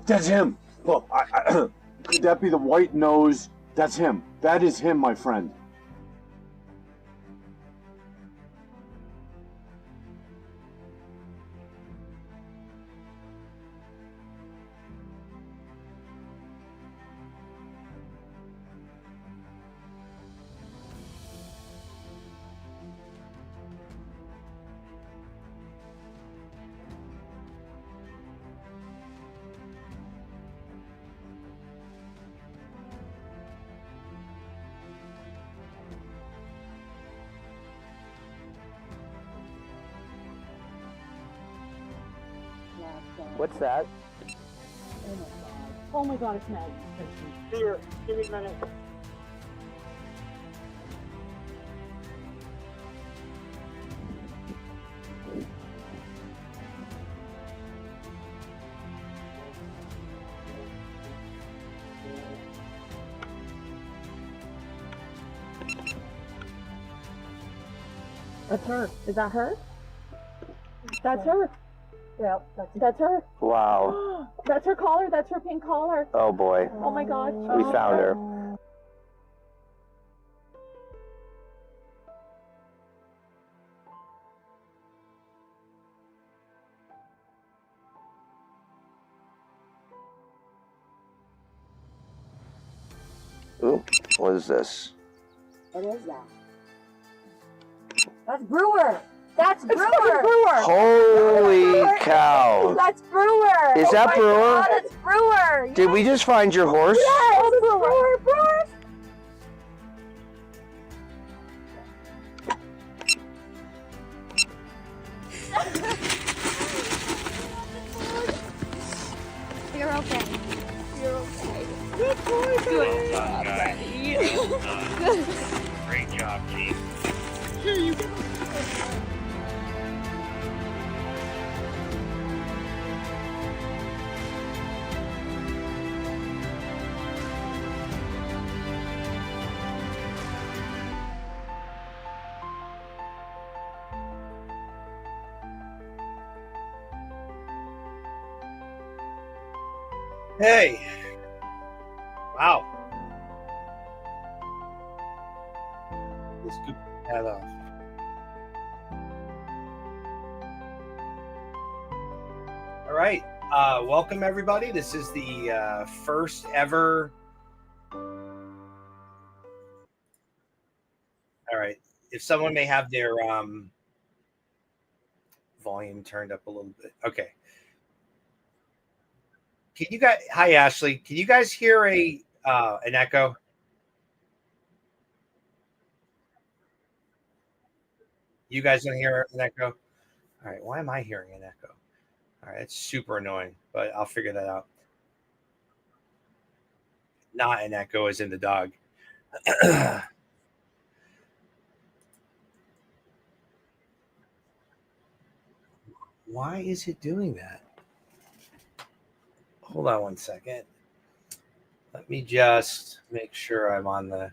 That's him. Look, could that be the white nose? That's him. That is him, my friend. What's that? Oh my god, it's Maggie. Here, give me a minute. That's her. Is that her? That's her. Yeah, that's her. Wow. That's her collar. That's her pink collar. Oh boy. Oh my god. We found her. Ooh, what is this? What is that? That's Brewer. That's Brewer. Holy cow. That's Brewer. Is that Brewer? God, that's Brewer. Did we just find your horse? Yes, it's Brewer. Brewer. You're okay. You're okay. Good boy, Well done, guys. Well done. Great job, team. Here you go. Hey. Wow. Let's scoop that off. All right. Welcome, everybody. This is the first ever. All right. If someone may have their volume turned up a little bit. Okay. Can you guys? Hi, Ashley. Can you guys hear an echo? You guys don't hear an echo? All right. Why am I hearing an echo? All right. It's super annoying, but I'll figure that out. Not an echo, as in the dog. Why is it doing that? Hold on one second. Let me just make sure I'm on the.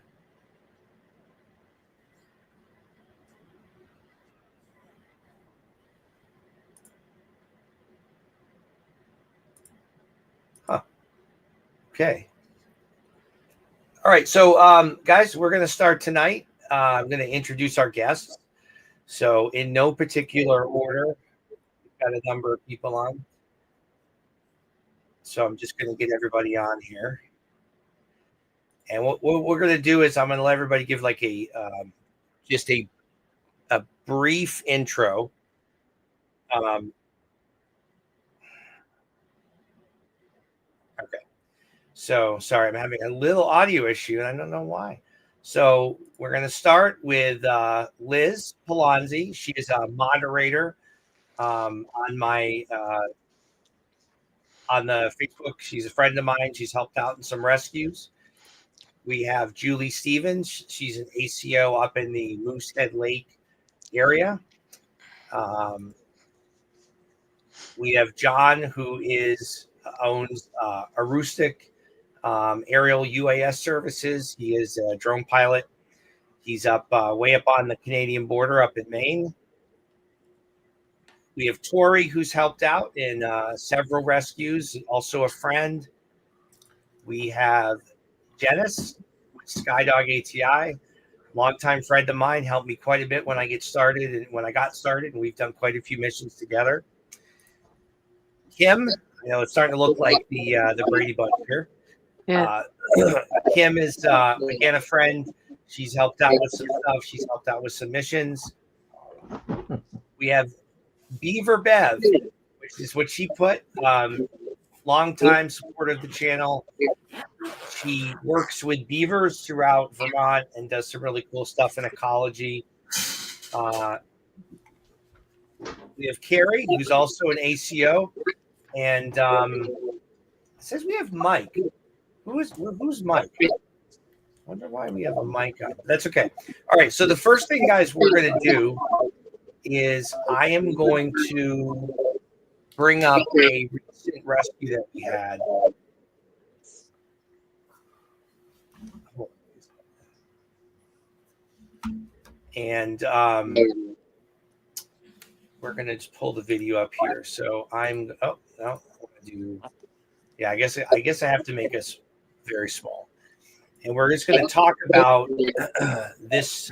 Huh. Okay. All right. So, guys, we're going to start tonight. I'm going to introduce our guests. So, in no particular order, we've got a number of people on. So I'm just going to get everybody on here. And what we're going to do is I'm going to let everybody give like a just a brief intro. Okay. So sorry, I'm having a little audio issue and I don't know why. So we're going to start with Liz Palonzi. She is a moderator on my on the Facebook. She's a friend of mine. She's helped out in some rescues. We have Julie Stevens. She's an ACO up in the Moosehead Lake area. We have John, who owns Arustic Aerial UAS Services. He is a drone pilot. He's up way up on the Canadian border up in Maine. We have Tori, who's helped out in several rescues, also a friend. We have Janice with Skydog ATI, longtime friend of mine, helped me quite a bit when I got started, and we've done quite a few missions together. Kim, I know it's starting to look like the Brady Bunch here. Yeah. Kim is again a friend. She's helped out with some stuff. She's helped out with some missions. We have Beaver Bev, which is what she put. Longtime support of the channel. She works with beavers throughout Vermont and does some really cool stuff in ecology. We have Carrie, who's also an ACO, and it says we have Mike. Who's Mike? I wonder why we have a mic on. That's okay. All right. So the first thing, guys, we're going to do is I am going to bring up a recent rescue that we had. And we're going to just pull the video up here. So I'm yeah, I guess I have to make us very small. And we're just going to talk about this.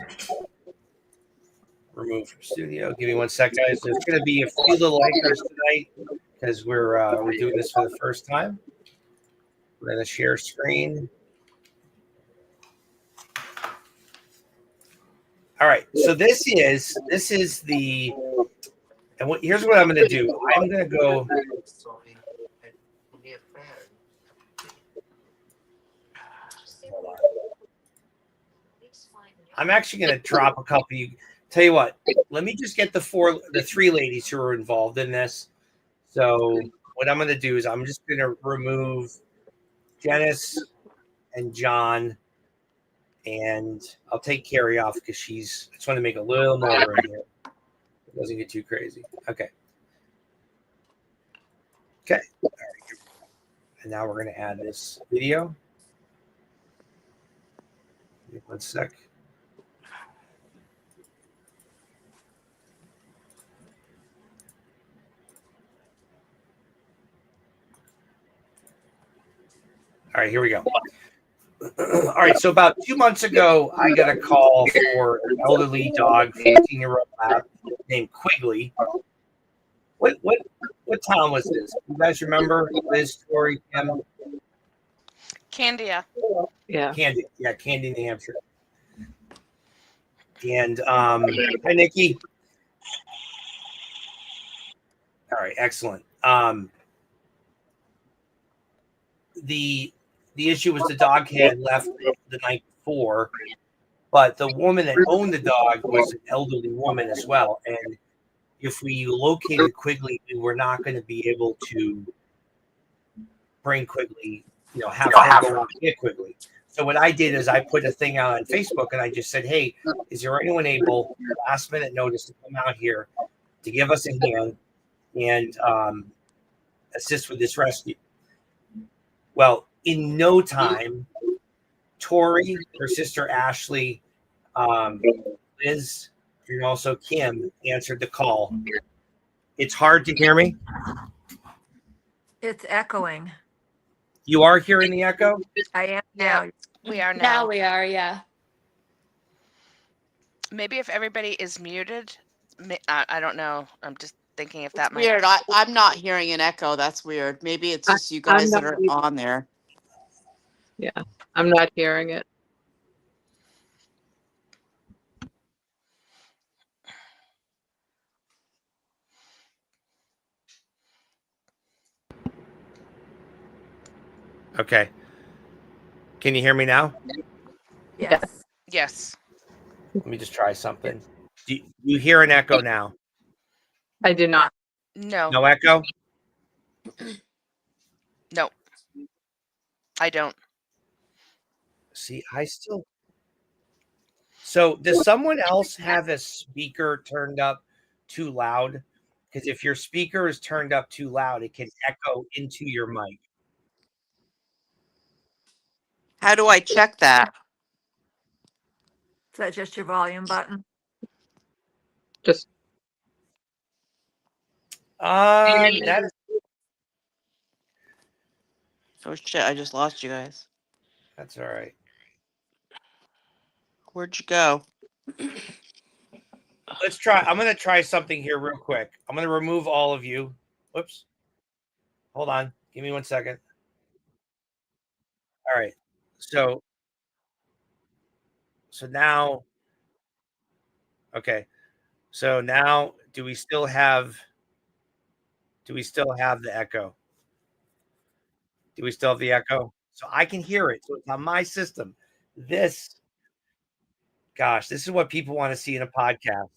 Remove from studio. Give me 1 sec, guys. There's going to be a few little anchors tonight because we're doing this for the first time. We're going to share screen. All right. So this is the, and here's what I'm going to do. I'm going to go. Hold on. I'm actually going to drop a couple. Tell you what, let me just get the three ladies who are involved in this. So what I'm going to do is I'm just going to remove Janice and John, and I'll take Carrie off because I just want to make a little more room here. It doesn't get too crazy. Okay. All right. And now we're going to add this video. Give me 1 sec. All right, here we go. All right, so about 2 months ago, I got a call for an elderly dog, 15-year-old lab named Quigley. What town was this? You guys remember this story, Kim? Candia. Yeah. Candy, New Hampshire. And hi, Nikki. All right, excellent. The issue was the dog had left the night before, but the woman that owned the dog was an elderly woman as well. And if we located Quigley, we were not going to be able to bring Quigley, have her go out and get Quigley. So what I did is I put a thing out on Facebook and I just said, hey, is there anyone able, last minute notice, to come out here to give us a hand and assist with this rescue? Well, in no time, Tori, her sister Ashley, Liz, and also Kim answered the call. It's hard to hear me. It's echoing. You are hearing the echo? I am Yeah, now. we are now. Now we are, yeah. Maybe if everybody is muted, I don't know. I'm just thinking if that might. Weird. I'm not hearing an echo. That's weird. Maybe it's just you guys that are on there. Yeah, I'm not hearing it. Okay. Can you hear me now? Yes. Yes. Let me just try something. Do you hear an echo now? I do not. No. No echo? No. I don't. See, So does someone else have a speaker turned up too loud? Because if your speaker is turned up too loud, it can echo into your mic. How do I check that? Is that just your volume button? Just That is, Oh shit, I just lost you guys. that's all right. Where'd you go? Let's try. I'm going to try something here real quick. I'm going to remove all of you. Whoops. Hold on. Give me 1 second. All right. So now, okay. So now, do we still have the echo? Do we still have the echo? So I can hear it. So it's on my system. This is what people want to see in a podcast.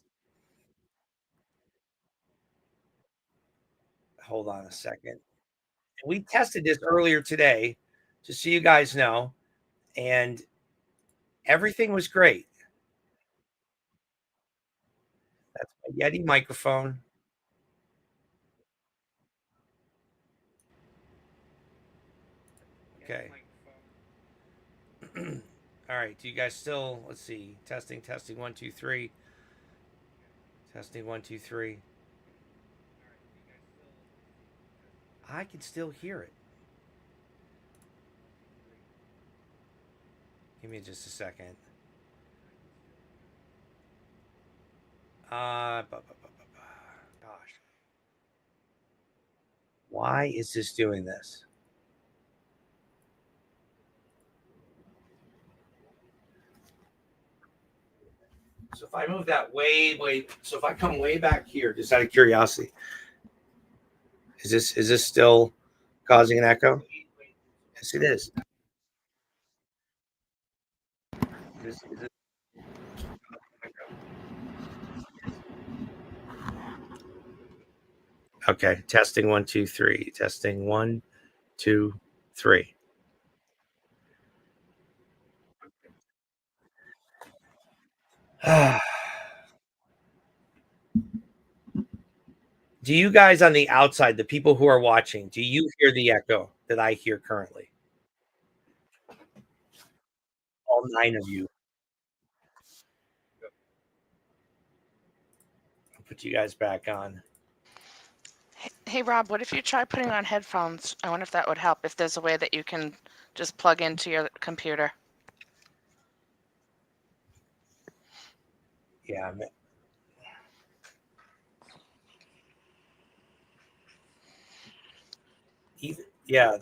Hold on a second. We tested this earlier today, just so you guys know, and everything was great. That's my Yeti microphone. Okay. All right. Do you guys still, let's see, testing 1, 2, 3. Testing 1, 2, 3. I can still hear it. Give me just a second. Gosh. Why is this doing this? So if I move that so if I come way back here, just out of curiosity, is this still causing an echo? Yes, it is. Is it? Okay, testing 1, 2, 3. Testing 1, 2, 3. Do you guys on the outside, the people who are watching, do you hear the echo that I hear currently? All 9 of you. I'll put you guys back on. Hey, Rob, what if you try putting on headphones? I wonder if that would help, if there's a way that you can just plug into your computer. Yeah. Yeah,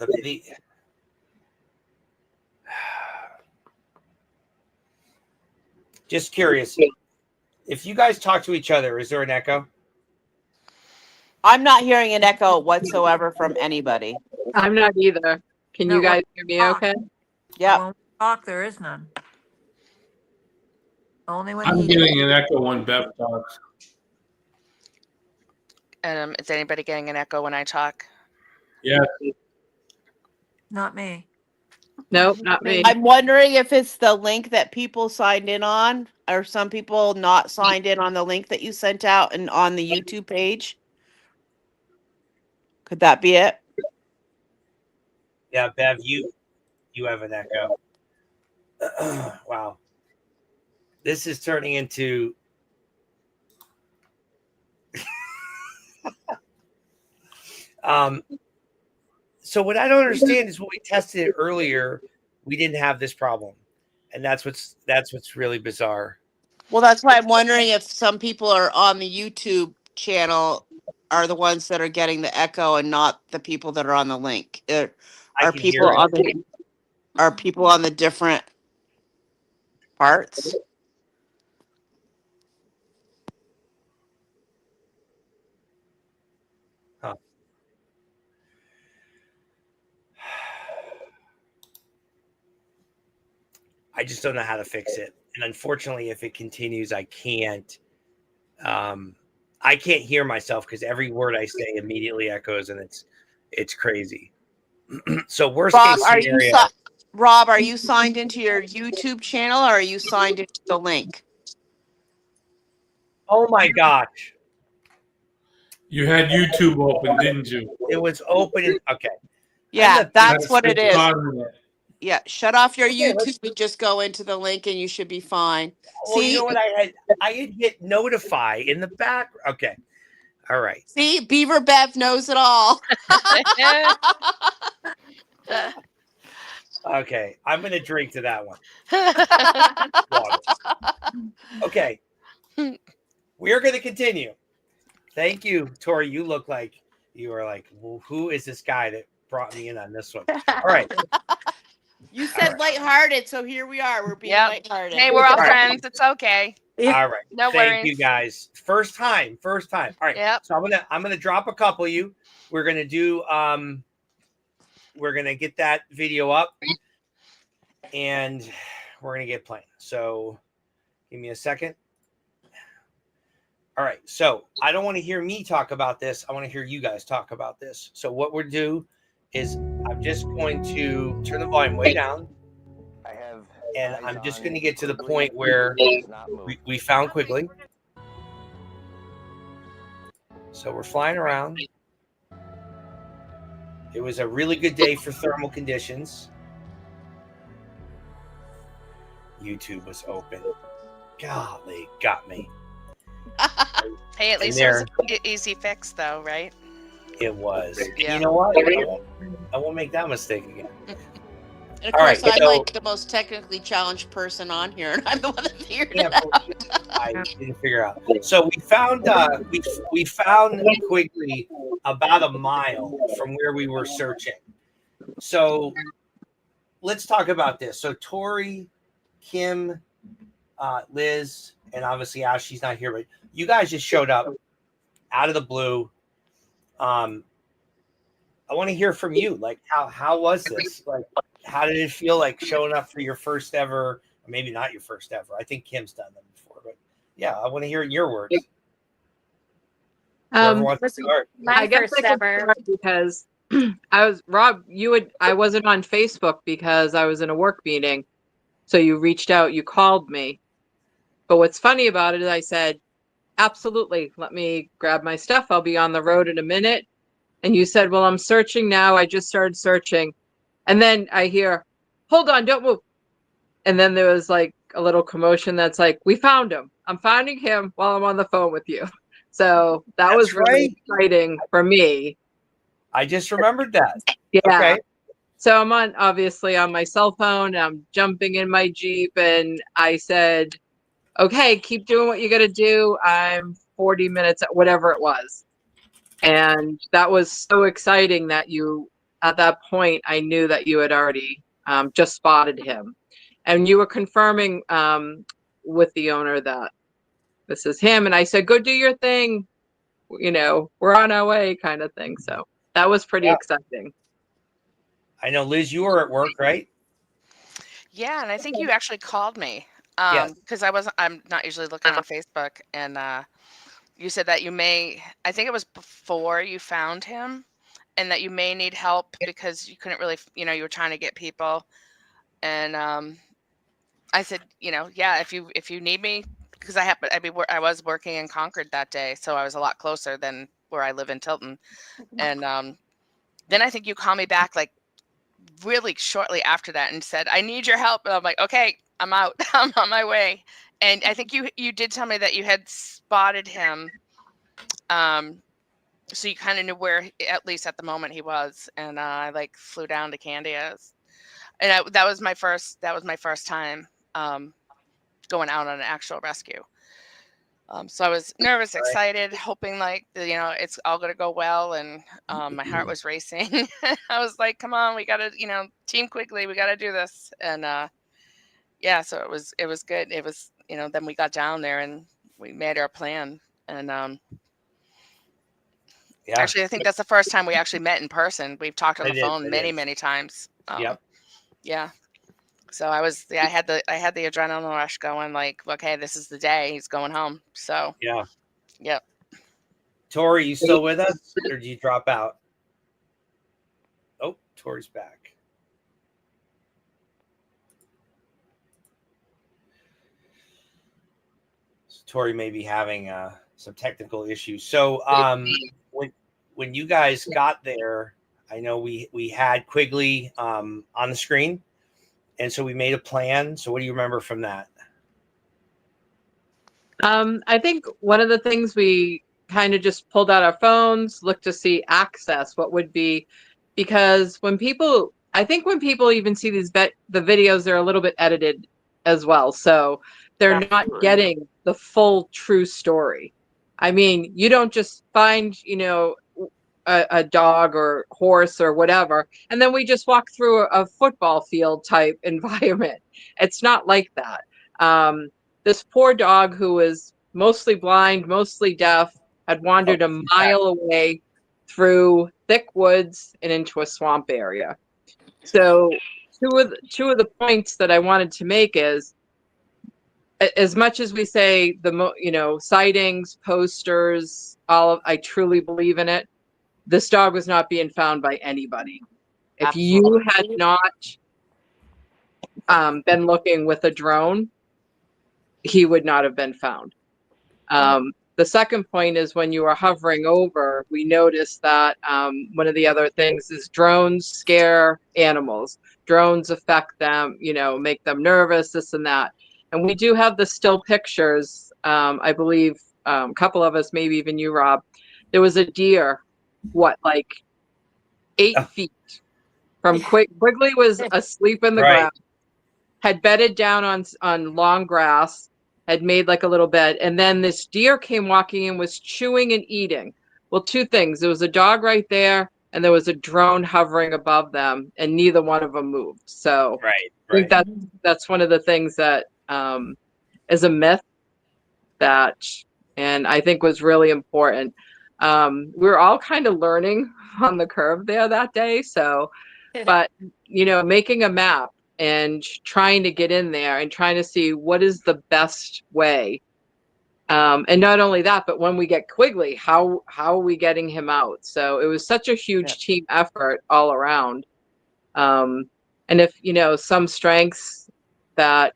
just curious. If you guys talk to each other, is there an echo? I'm not hearing an echo whatsoever from anybody. I'm not either. Can No, you guys hear me okay? Yeah. When we talk, there is none. Only when I'm he. getting an echo when Bev talks. Is anybody getting an echo when I talk? Yeah. Not me. Nope, not me. I'm wondering if it's the link that people signed in on, or some people not signed in on the link that you sent out and on the YouTube page. Could that be it? Yeah, Bev, you have an echo. Wow. This is turning into so what I don't understand is when we tested it earlier, we didn't have this problem. And that's what's really bizarre. Well, that's why I'm wondering if some people are on the YouTube channel are the ones that are getting the echo and not the people that are on the link. I can hear it. Are people on the different parts? Huh. I just don't know how to fix it. And unfortunately, if it continues, I can't hear myself because every word I say immediately echoes, and it's crazy. So worst Rob, case scenario. Rob, are you signed into your YouTube channel or are you signed into the link? Oh my gosh. You had YouTube open, didn't you? It was open. Okay. Yeah, that's what it is. It. Yeah, shut off your YouTube and just go into the link and you should be fine. Well, See, you know what I had hit notify in the back. Okay. All right. See, Beaver Bev knows it all. Okay, I'm gonna drink to that one. Water. Okay, we are gonna continue. Thank you, Tori. You look like you are like, well, who is this guy that brought me in on this one? All right. You said lighthearted, so here we are. We're being lighthearted. Hey, we're all right. friends. It's okay. All right. No Thank you worries. guys. First time. All right. Yep. So I'm gonna drop a couple of you. We're gonna do we're gonna get that video up and we're gonna get playing. So give me a second. All right. So I don't want to hear me talk about this. I want to hear you guys talk about this. So what we'll do is I'm just going to turn the volume way down. And I'm just going to get to the point where we found Quigley. So we're flying around. It was a really good day for thermal conditions. YouTube was open. Golly, got me. Hey, at least it was an easy fix, though, right? It was. Yeah. You know what? I won't make that mistake again. And of course, I'm like the most technically challenged person on here, and I'm the one that figured it out. I didn't figure out. So we found we found Quigley about a mile from where we were searching. So let's talk about this. So Tori, Kim, Liz, and obviously Ash, she's not here, but you guys just showed up out of the blue. I want to hear from you. Like, how was this? Like, how did it feel like showing up for your first ever, or maybe not your first ever? I think Kim's done them before, but yeah, I want to hear it in your words. I guess I could start because I wasn't on Facebook because I was in a work meeting. So you reached out, you called me. But what's funny about it is I said, absolutely, let me grab my stuff. I'll be on the road in a minute. And you said, well, I'm searching now. I just started searching. And then I hear, hold on, don't move. And then there was like a little commotion that's like, we found him. I'm finding him while I'm on the phone with you. So that was really exciting for me. I just remembered that. Yeah. Okay. So I'm obviously on my cell phone. I'm jumping in my Jeep and I said, okay, keep doing what you got to do. I'm 40 minutes, whatever it was. And that was so exciting that at that point, I knew that you had already just spotted him. And you were confirming with the owner that this is him. And I said, go do your thing. You know, we're on our way kind of thing. So that was pretty exciting. I know, Liz, you were at work, right? Yeah, and I think you actually called me because I'm not usually looking on Facebook, and you said that I think it was before you found him, and that you may need help because you couldn't really, you were trying to get people, and I said, yeah, if you need me, because I was working in Concord that day, so I was a lot closer than where I live in Tilton, and then I think you called me back like really shortly after that and said, I need your help. And I'm like, okay, I'm out. I'm on my way. And I think you did tell me that you had spotted him. So you kind of knew where, at least at the moment, he was. And I like flew down to Candia's. And that was my first time going out on an actual rescue. So I was nervous, excited, hoping like, it's all going to go well. And my heart was racing. I was like, come on, we got to, Team Quigley, we got to do this. And so it was good. It was, then we got down there and we made our plan. And actually, I think that's the first time we actually met in person. We've talked on the phone many times. Yeah. So I had the adrenaline rush going, like, okay, this is the day he's going home. So yeah. Yep. Tori, you still with us, or did you drop out? Oh, Tori's back. So Tori may be having some technical issues. So when you guys got there, I know we had Quigley on the screen. And so we made a plan. So what do you remember from that? I think one of the things we kind of just pulled out our phones, looked to see access, what would be, because I think when people even see the videos, they're a little bit edited as well. So they're not getting the full true story. I mean, you don't just find, a dog or horse or whatever, and then we just walk through a football field type environment. It's not like that. This poor dog who was mostly blind, mostly deaf, had wandered a mile away through thick woods and into a swamp area. So two of the points that I wanted to make is, as much as we say sightings, posters, I truly believe in it. This dog was not being found by anybody. If you had not been looking with a drone, he would not have been found. The second point is, when you were hovering over, we noticed that one of the other things is drones scare animals. Drones affect them, make them nervous, this and that. And we do have the still pictures. I believe a couple of us, maybe even you, Rob. There was a deer, like 8 feet from Quigley was asleep in the ground, had bedded down on long grass, had made like a little bed, and then this deer came walking in, was chewing and eating. Well, two things. There was a dog right there, and there was a drone hovering above them, and neither one of them moved. So I think that's one of the things that is a myth and I think was really important. We were all kind of learning on the curve there that day. So, but, making a map and trying to get in there and trying to see what is the best way. And not only that, but when we get Quigley, how are we getting him out? So it was such a huge team effort all around. And if, some strengths that,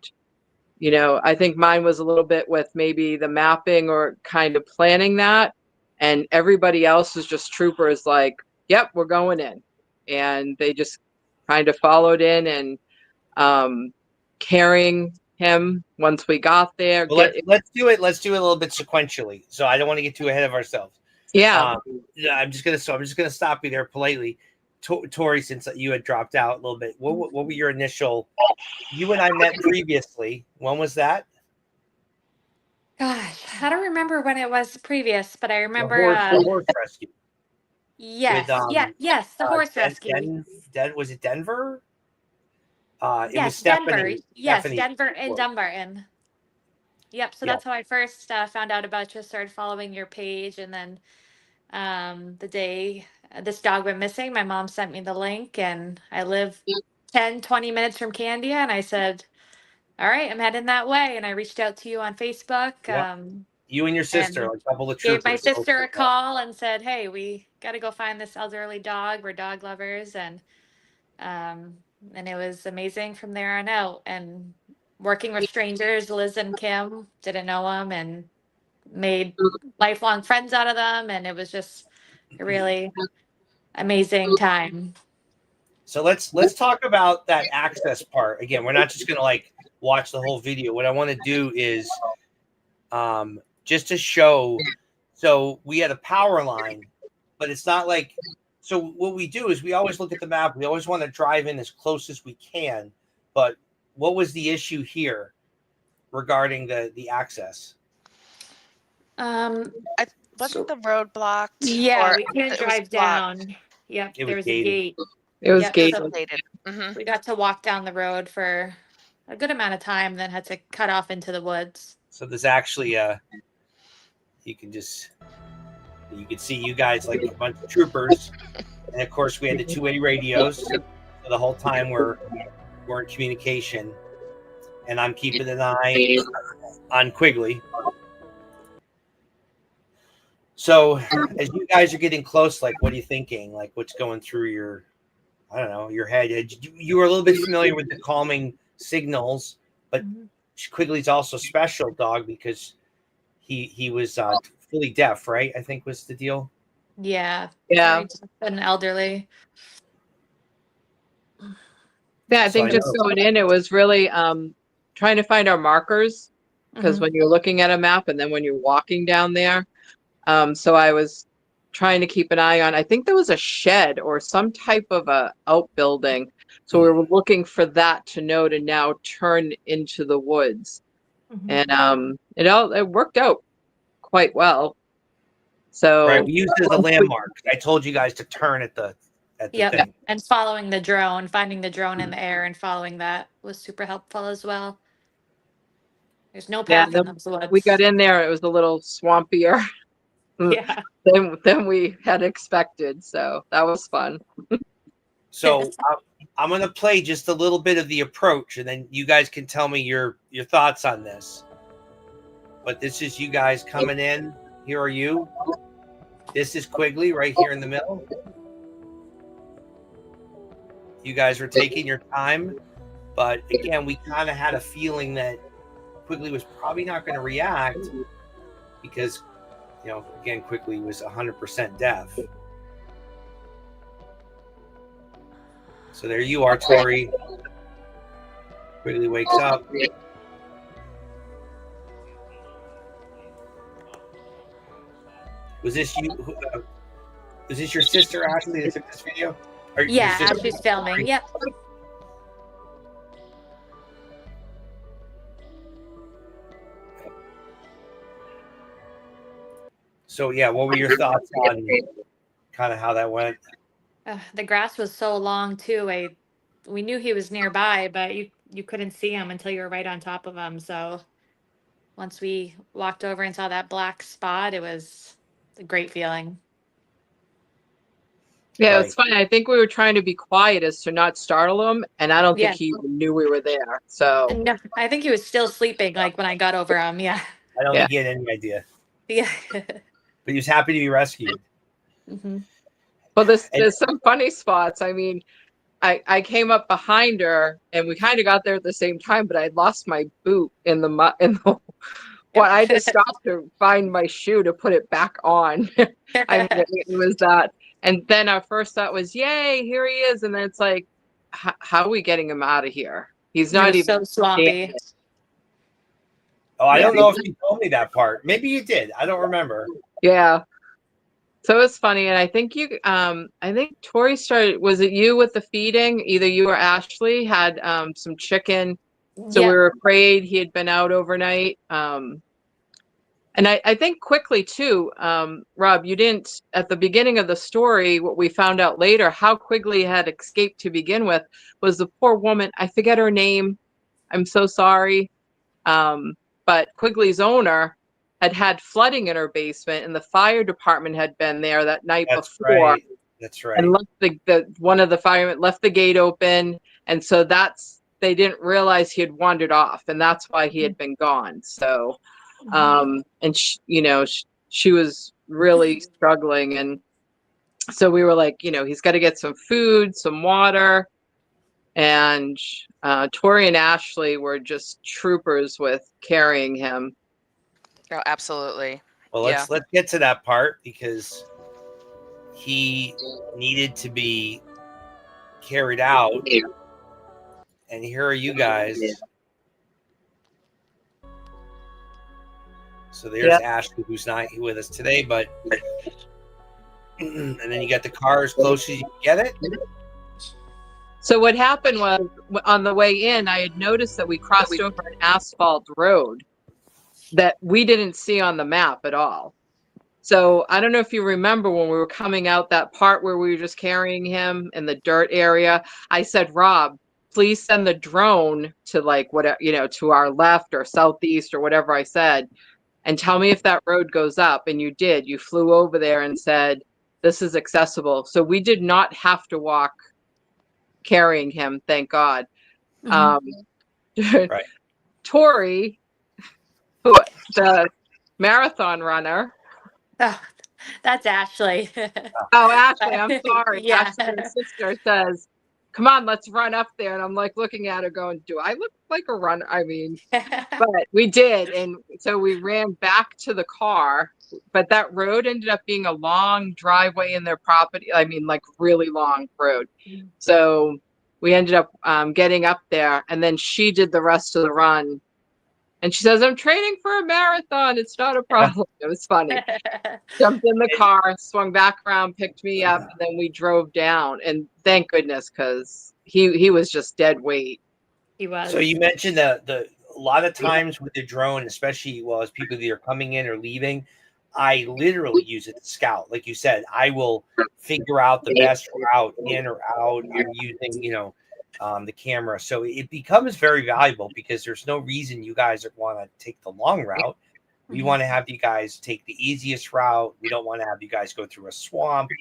I think mine was a little bit with maybe the mapping or kind of planning that. And everybody else was just troopers like, yep, we're going in. And they just kind of followed in and carrying him once we got there. Well, let's do it. Let's do it a little bit sequentially. So I don't want to get too ahead of ourselves. Yeah. I'm just gonna stop you there politely. Tori, since you had dropped out a little bit, what were your initial? You and I met previously. When was that? Gosh, I don't remember when it was previous, but I remember the horse rescue. Yes, With, yes, the horse rescue. Was it Denver? It Yes, was Stephanie. Denver. Yes, Stephanie. Denver and Dumbarton. Yep. So that's how I first found out about you. Started following your page, and then the day this dog went missing, my mom sent me the link, and I live 10-20 minutes from Candia, and I said, all right, I'm heading that way. And I reached out to you on Facebook. You and your sister, and like a couple of troopers. Gave my sister a call and said, hey, we got to go find this elderly dog. We're dog lovers. And it was amazing from there on out. And working with strangers, Liz and Kim, didn't know them and made lifelong friends out of them. And it was just a really amazing time. So let's talk about that access part. Again, we're not just going to watch the whole video. What I want to do is just to show. So we had a power line, but it's not like. So what we do is we always look at the map. We always want to drive in as close as we can. But what was the issue here regarding the access? Wasn't the road blocked? Yeah, we couldn't drive down. Yep, there was a gate. It was gated. We got to walk down the road for a good amount of time, then had to cut off into the woods. So there's actually you can see you guys like a bunch of troopers, and of course we had the two-way radios. So the whole time we're in communication, and I'm keeping an eye on Quigley. So as you guys are getting close, what are you thinking? What's going through your head? You were a little bit familiar with the calming signals, but Quigley's also special dog because he was fully deaf, right? I think was the deal. Yeah. An elderly. Yeah, I think just going in, it was really trying to find our markers, because when you're looking at a map and then when you're walking down there, So I was trying to keep an eye on, I think there was a shed or some type of a outbuilding. So we were looking for that to know to now turn into the woods. And it worked out quite well. So Right, we used it as a landmark. I told you guys to turn at the Yep. thing. And following the drone, finding the drone in the air and following that was super helpful as well. There's no yeah, path in those woods. we got in there, it was a little swampier Yeah. than we had expected. So that was fun. So I'm going to play just a little bit of the approach, and then you guys can tell me your thoughts on this. But this is you guys coming in. Here are you. This is Quigley right here in the middle. You guys were taking your time, but again, we kind of had a feeling that Quigley was probably not going to react because, again, Quigley was 100% deaf. So there you are, Tori. Quigley wakes up. Was this you? Was this your sister, Ashley, that took this video? Or Yeah, your sister? Ashley's filming. Yep. So yeah, what were your thoughts on kind of how that went? The grass was so long too. We knew he was nearby, but you couldn't see him until you were right on top of him. So once we walked over and saw that black spot, it was a great feeling. Yeah, it's funny. I think we were trying to be quiet as to not startle him, and I don't think he even knew we were there. So No, I think he was still sleeping, like when I got over him. Yeah. I don't think he had any idea. Yeah. But he was happy to be rescued. Well, there's some funny spots. I mean, I came up behind her, and we kind of got there at the same time, but I lost my boot in the mud. Well, I just stopped to find my shoe to put it back on. I mean, it was that. And then our first thought was, "Yay, here he is!" And then it's like, "How are we getting him out of here? He's not even so swampy." Oh, I don't know if you told me that part. Maybe you did. I don't remember. Yeah. So it's funny, and I think I think Tori started. Was it you with the feeding? Either you or Ashley had some chicken, so we were afraid he had been out overnight. And I think quickly too, Rob, you didn't at the beginning of the story. What we found out later, how Quigley had escaped to begin with, was the poor woman. I forget her name. I'm so sorry, but Quigley's owner had flooding in her basement, and the fire department had been there that night before. Right. That's right. And left one of the firemen left the gate open, and so they didn't realize he had wandered off, and that's why he had been gone. So, and she was really struggling, and so we were like, he's got to get some food, some water, and Tori and Ashley were just troopers with carrying him. Oh, absolutely. Well, let's get to that part because he needed to be carried out. And here are you guys. So there's Ashley, who's not with us today, but and then you got the car as close as you can get it. So what happened was, on the way in, I had noticed that we crossed over an asphalt road that we didn't see on the map at all. So I don't know if you remember when we were coming out that part where we were just carrying him in the dirt area. I said, Rob, please send the drone to to our left or southeast or whatever I said, and tell me if that road goes up. And you did. You flew over there and said, this is accessible. So we did not have to walk carrying him, thank God. Right. Tori, the marathon runner. Oh, that's Ashley. Oh, Ashley, I'm sorry. Yeah. Ashley's sister says, come on, let's run up there. And I'm like looking at her going, do I look like a runner? I mean, but we did. And so we ran back to the car, but that road ended up being a long driveway in their property. I mean, like really long road. So we ended up getting up there, and then she did the rest of the run And she says, I'm training for a marathon. It's not a problem. It was funny. Jumped in the car, swung back around, picked me up, and then we drove down. And thank goodness, because he was just dead weight. He was. So you mentioned the a lot of times with the drone, especially as people either coming in or leaving, I literally use it to scout. Like you said, I will figure out the best route in or out. I'm using, the camera. So it becomes very valuable because there's no reason you guys want to take the long route. We want to have you guys take the easiest route. We don't want to have you guys go through a swamp.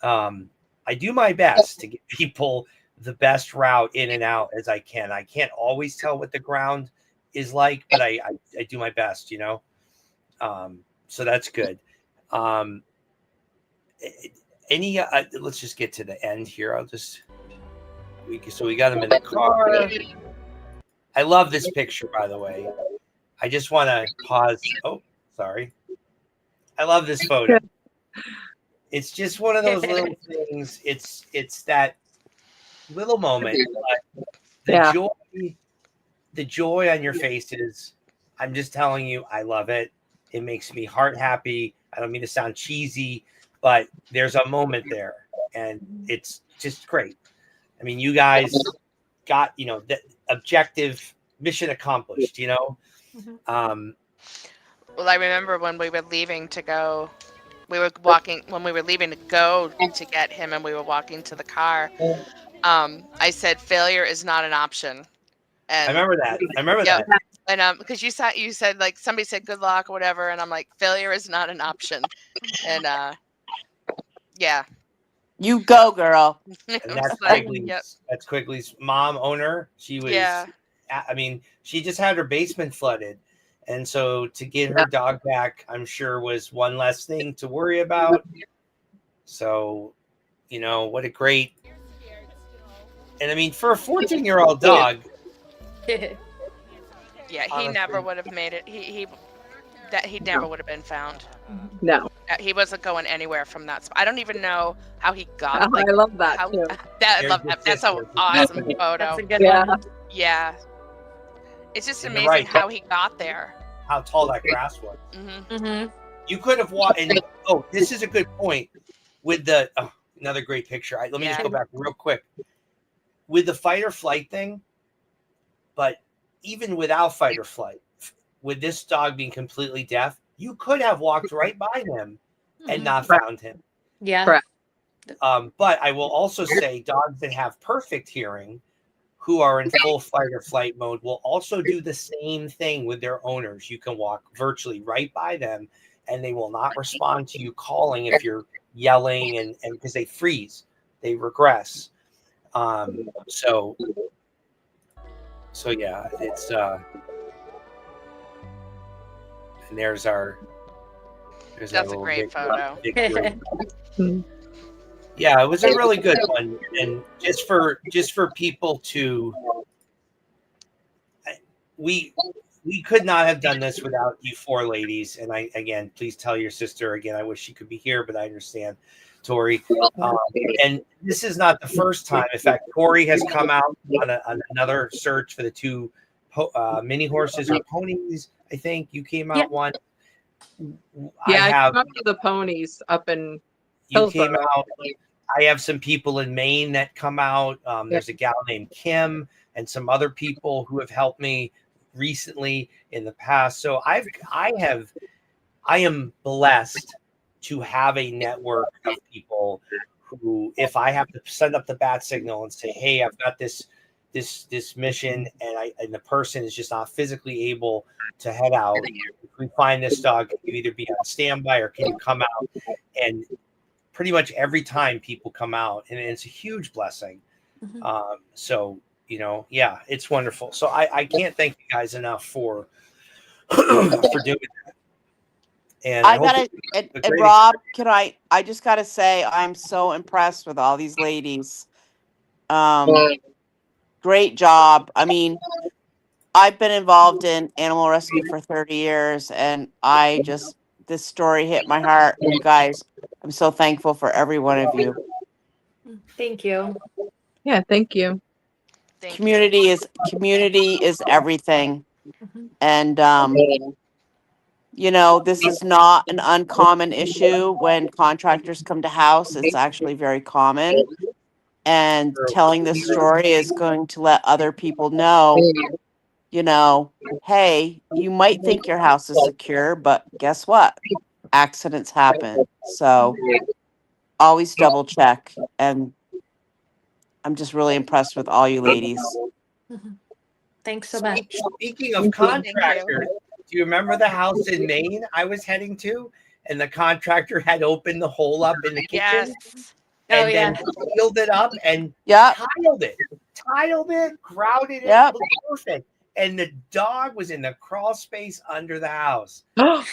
I do my best to get people the best route in and out as I can. I can't always tell what the ground is like, but I do my best, so that's good. Let's just get to the end here. We got him in the car. I love this picture, by the way. I just want to pause. Oh, sorry. I love this photo. It's just one of those little things. It's that little moment. But the joy on your faces. I'm just telling you, I love it. It makes me heart happy. I don't mean to sound cheesy, but there's a moment there, and it's just great. I mean, you guys got the objective, mission accomplished. Well, I remember when we were leaving to go. We were walking when we were leaving to go to get him, and we were walking to the car. I said, "Failure is not an option." And I remember that. That. And because you said like somebody said good luck or whatever, and I'm like, failure is not an option. And yeah. You go, girl. And that's Quigley's. That's Quigley's mom, owner. She was. Yeah. I mean, she just had her basement flooded, and so to get her dog back, I'm sure was one less thing to worry about. So, what a great. And I mean, for a 14-year-old dog. Yeah, he never would have made it. He never would have been found. No, he wasn't going anywhere from that spot. I don't even know how he got. I love that too. I love that. That's an awesome photo. That's a good one. Yeah, it's just amazing how he got there. How tall that grass was. Mm-hmm. You could have walked. And this is a good point. With the another great picture. Let me just go back real quick. With the fight or flight thing, but even without fight or flight, with this dog being completely deaf, you could have walked right by him and not found him. Yeah. Correct. But I will also say dogs that have perfect hearing, who are in full fight or flight mode, will also do the same thing with their owners. You can walk virtually right by them, and they will not respond to you calling if you're yelling, and because they freeze, they regress. So yeah, it's and there's our that's a great photo. Yeah, it was a really good one, and just for people to, we could not have done this without you four ladies. And again, please tell your sister again. I wish she could be here, but I understand, Tori. And this is not the first time. In fact, Tori has come out on another search for the two mini horses or ponies. I think you came out one. Yeah, I came up to the ponies up in. You came out. I have some people in Maine that come out. There's a gal named Kim and some other people who have helped me recently in the past. So I am blessed to have a network of people who, if I have to send up the bat signal and say, hey, I've got this mission, and the person is just not physically able to head out, if we find this dog, can you either be on standby or can you come out? And pretty much every time people come out, and it's a huge blessing. So, yeah, it's wonderful. So I can't thank you guys enough for doing that. And and Rob, I just gotta say, I'm so impressed with all these ladies. Great job. I mean, I've been involved in animal rescue for 30 years, and this story hit my heart. You guys, I'm so thankful for every one of you. Thank you. Yeah, thank you. Community is everything. And, this is not an uncommon issue when contractors come to house. It's actually very common. And telling this story is going to let other people know, hey, you might think your house is secure, but guess what? Accidents happen. So always double check. And I'm just really impressed with all you ladies. Thanks so much. Speaking of contractors, do you remember the house in Maine I was heading to? And the contractor had opened the hole up in the kitchen. Yes. And then sealed it up and tiled it, grouted it. It looked perfect. And the dog was in the crawl space under the house. Oh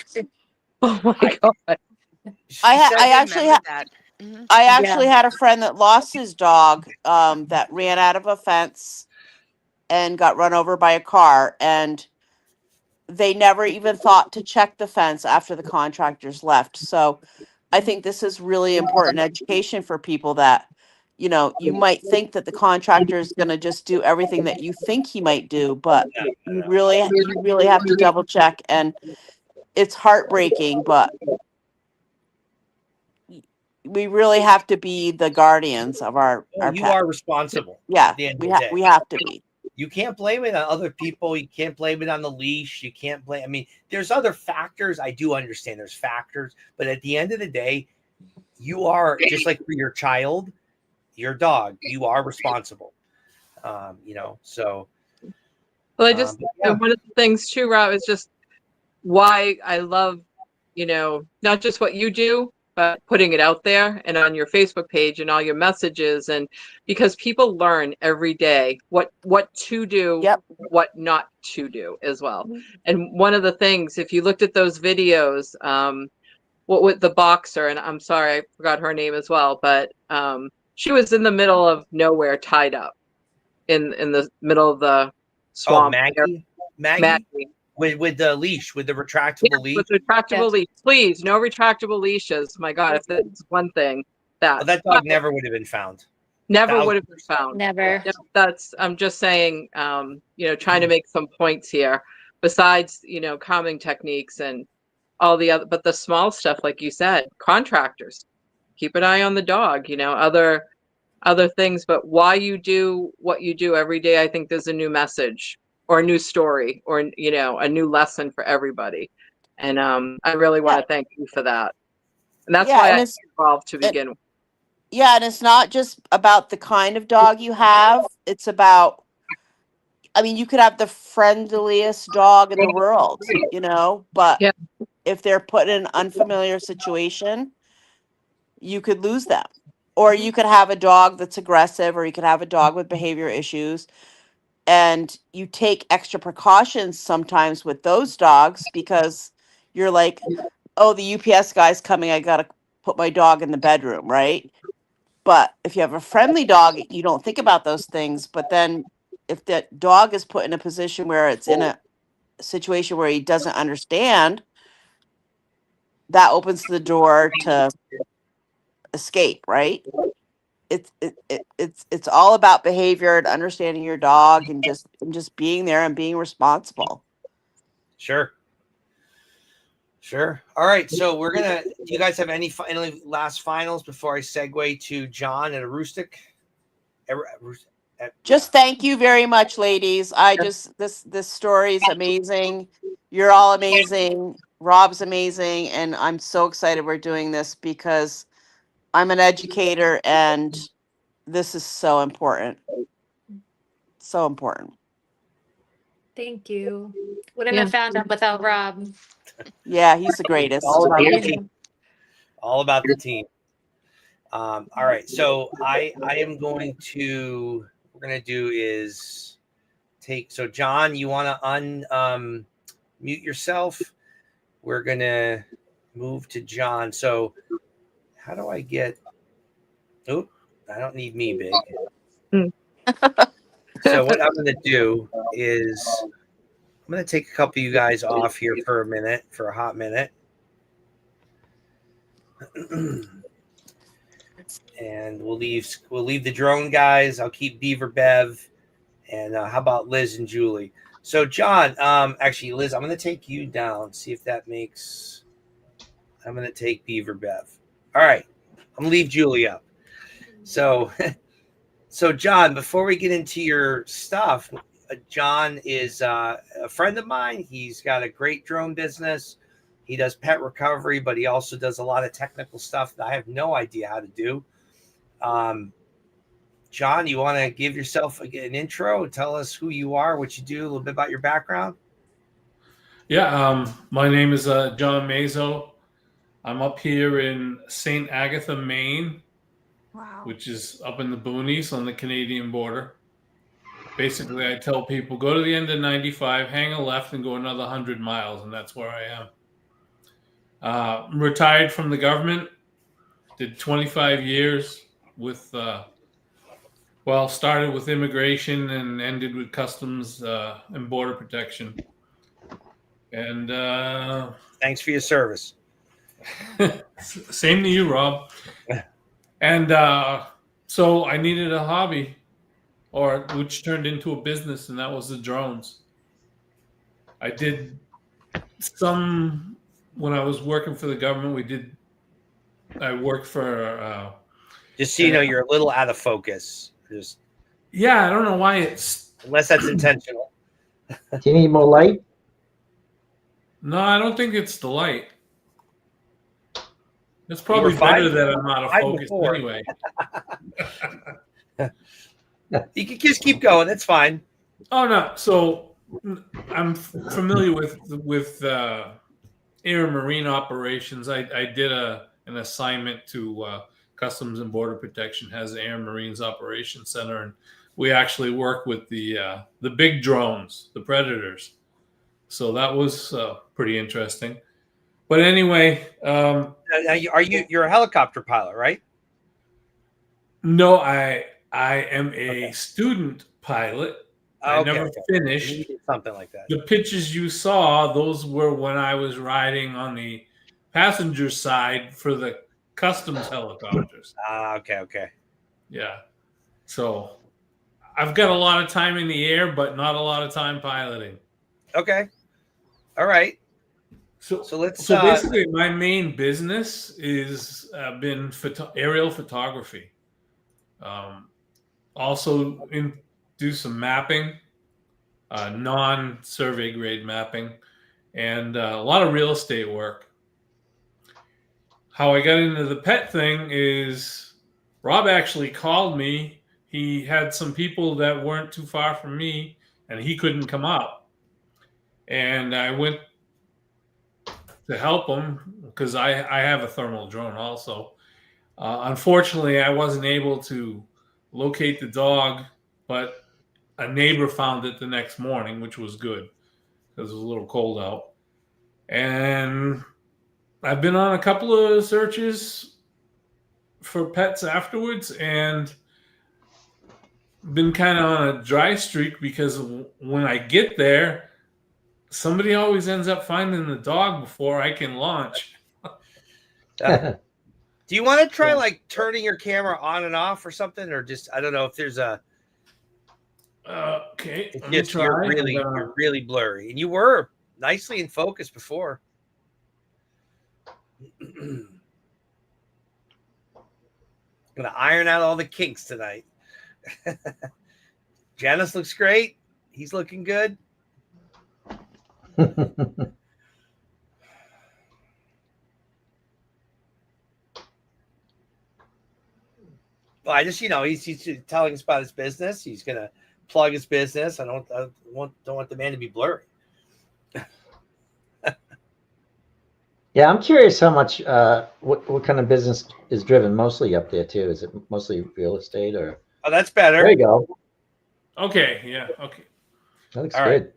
my God. I actually had a friend that lost his dog that ran out of a fence and got run over by a car, and they never even thought to check the fence after the contractors left. So I think this is really important education for people that, you might think that the contractor is going to just do everything that you think he might do, but you really have to double check. And it's heartbreaking, but we really have to be the guardians of our You pet. are responsible. Yeah, at the end of the day. we have to be. You can't blame it on other people. You can't blame it on the leash. You can't blame. I mean, there's other factors. I do understand there's factors, but at the end of the day, you are just like for your child, your dog. You are responsible. So. Well, I just one of the things too, Rob, is just why I love, not just what you do, but putting it out there and on your Facebook page and all your messages, and because people learn every day what to do, what not to do as well. And one of the things, if you looked at those videos, what with the boxer, and I'm sorry, I forgot her name as well, but she was in the middle of nowhere, tied up in the middle of the swamp. Maggie? With the leash, with the retractable leash. With retractable leash. Please, no retractable leaches. My God, if that's one thing that dog never would have been found. Never would have been found. Never. I'm just saying, trying to make some points here. Besides, calming techniques and all the other, but the small stuff, like you said, contractors, keep an eye on the dog. Other things, but why you do what you do every day, I think there's a new message or a new story or a new lesson for everybody. And I really want to thank you for that. And that's why I got involved to begin with. Yeah, and it's not just about the kind of dog you have. It's about, you could have the friendliest dog in the world, but if they're put in an unfamiliar situation, you could lose them. Or you could have a dog that's aggressive, or you could have a dog with behavior issues. And you take extra precautions sometimes with those dogs because you're like, oh, the UPS guy's coming. I got to put my dog in the bedroom, right? But if you have a friendly dog, you don't think about those things. But then if that dog is put in a position where it's in a situation where he doesn't understand, that opens the door to escape, right? It's all about behavior and understanding your dog and just being there and being responsible. Sure. All right. So do you guys have any last finals before I segue to John and Aroostook? Just thank you very much, ladies. This story is amazing. You're all amazing. Rob's amazing. And I'm so excited we're doing this because I'm an educator and this is so important. So important. Thank you. Wouldn't have found him without Rob. Yeah, he's the greatest. All about the team. All about the team. All right. So I am going to, what we're going to do is so John, you want to mute yourself? We're going to move to John. So how do I get, I don't need me big. So what I'm going to do is I'm going to take a couple of you guys off here for a hot minute. And we'll leave the drone guys. I'll keep Beaver Bev. And how about Liz and Julie? So John, actually, Liz, I'm going to take you down. See if that makes. I'm going to take Beaver Bev. All right, I'm going to leave Julie up. So, so John, before we get into your stuff, John is a friend of mine. He's got a great drone business. He does pet recovery, but he also does a lot of technical stuff that I have no idea how to do. John, you want to give yourself an intro? Tell us who you are, what you do, a little bit about your background. Yeah, my name is John Mazo. I'm up here in St. Agatha, Maine, Wow. which is up in the boonies on the Canadian border. Basically, I tell people, go to the end of 95, hang a left, and go another 100 miles, and that's where I am. I'm retired from the government, did 25 years with, started with immigration and ended with customs and border protection. And thanks for your service. Same to you, Rob. And so I needed a hobby, which turned into a business, and that was the drones. I did some when I was working for the government. I worked for. Just so you know, you're a little out of focus. Yeah, I don't know why unless that's intentional. Do you need more light? No, I don't think it's the light. It's probably better that I'm out of focus anyway. You can just keep going. It's fine. Oh no! So I'm familiar with air and marine operations. I did an assignment to Customs and Border Protection, has the Air and Marines Operations Center, and we actually work with the big drones, the Predators. So that was pretty interesting. But anyway, you're a helicopter pilot, right? No, I am a student pilot. I never finished. Something like that. The pictures you saw, those were when I was riding on the passenger side for the customs helicopters. Okay. Yeah. So I've got a lot of time in the air, but not a lot of time piloting. Okay. All right. So let's. So basically, my main business is been aerial photography. Also, do some mapping, non-survey grade mapping, and a lot of real estate work. How I got into the pet thing is Rob actually called me. He had some people that weren't too far from me, and he couldn't come up. And I went to help him because I have a thermal drone also. Unfortunately, I wasn't able to locate the dog, but a neighbor found it the next morning, which was good because it was a little cold out. And I've been on a couple of searches for pets afterwards and been kind of on a dry streak because when I get there, somebody always ends up finding the dog before I can launch. Do you want to try like turning your camera on and off or something, or just I don't know if there's a. Okay, You're really blurry, and you were nicely in focus before. I'm gonna iron out all the kinks tonight. Janice looks great. He's looking good. Well, I just, he's telling us about his business. He's gonna plug his business. I don't want the man to be blurry. Yeah, I'm curious how much what kind of business is driven mostly up there too. Is it mostly real estate or? Oh, that's better. There you go. Okay. Yeah. Okay. That looks good.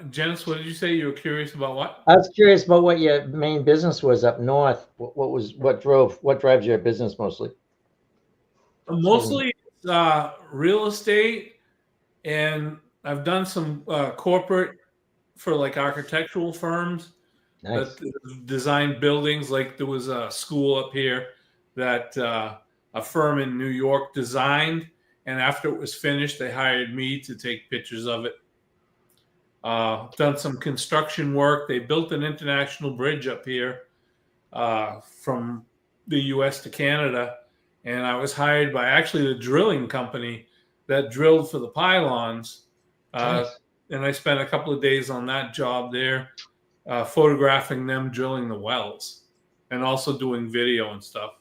Janice, what did you say? You were curious about what? I was curious about what your main business was up north. What drives your business mostly? Mostly real estate, and I've done some corporate for like architectural firms that design buildings. Like there was a school up here that a firm in New York designed, and after it was finished, they hired me to take pictures of it Done some construction work. They built an international bridge up here from the U.S. to Canada, and I was hired by actually the drilling company that drilled for the pylons. Nice. And I spent a couple of days on that job there, photographing them drilling the wells, and also doing video and stuff.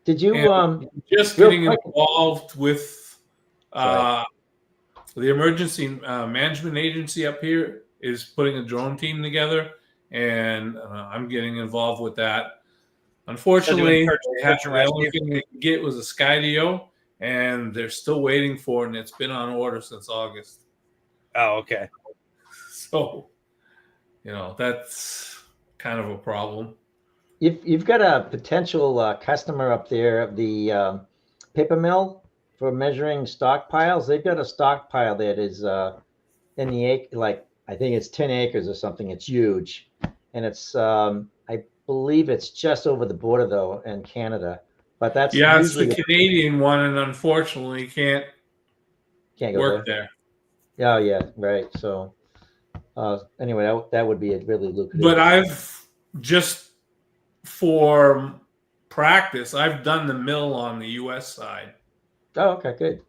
Did you And just real getting quick- involved with Sorry. the emergency management agency up here is putting a drone team together, and I'm getting involved with that. Unfortunately, the only thing they could get was a Skydio, and they're still waiting for it, and it's been on order since August. Oh, okay. So, that's kind of a problem. You've got a potential customer up there of the paper mill for measuring stockpiles. They've got a stockpile that is in the acre, like I think it's 10 acres or something. It's huge, and it's I believe it's just over the border though in Canada. But that's it's usually the Canadian one, and unfortunately can't go work there. Oh yeah, right. So anyway, that would be a really lucrative. But I've just for practice, I've done the mill on the U.S. side. Oh, okay, good.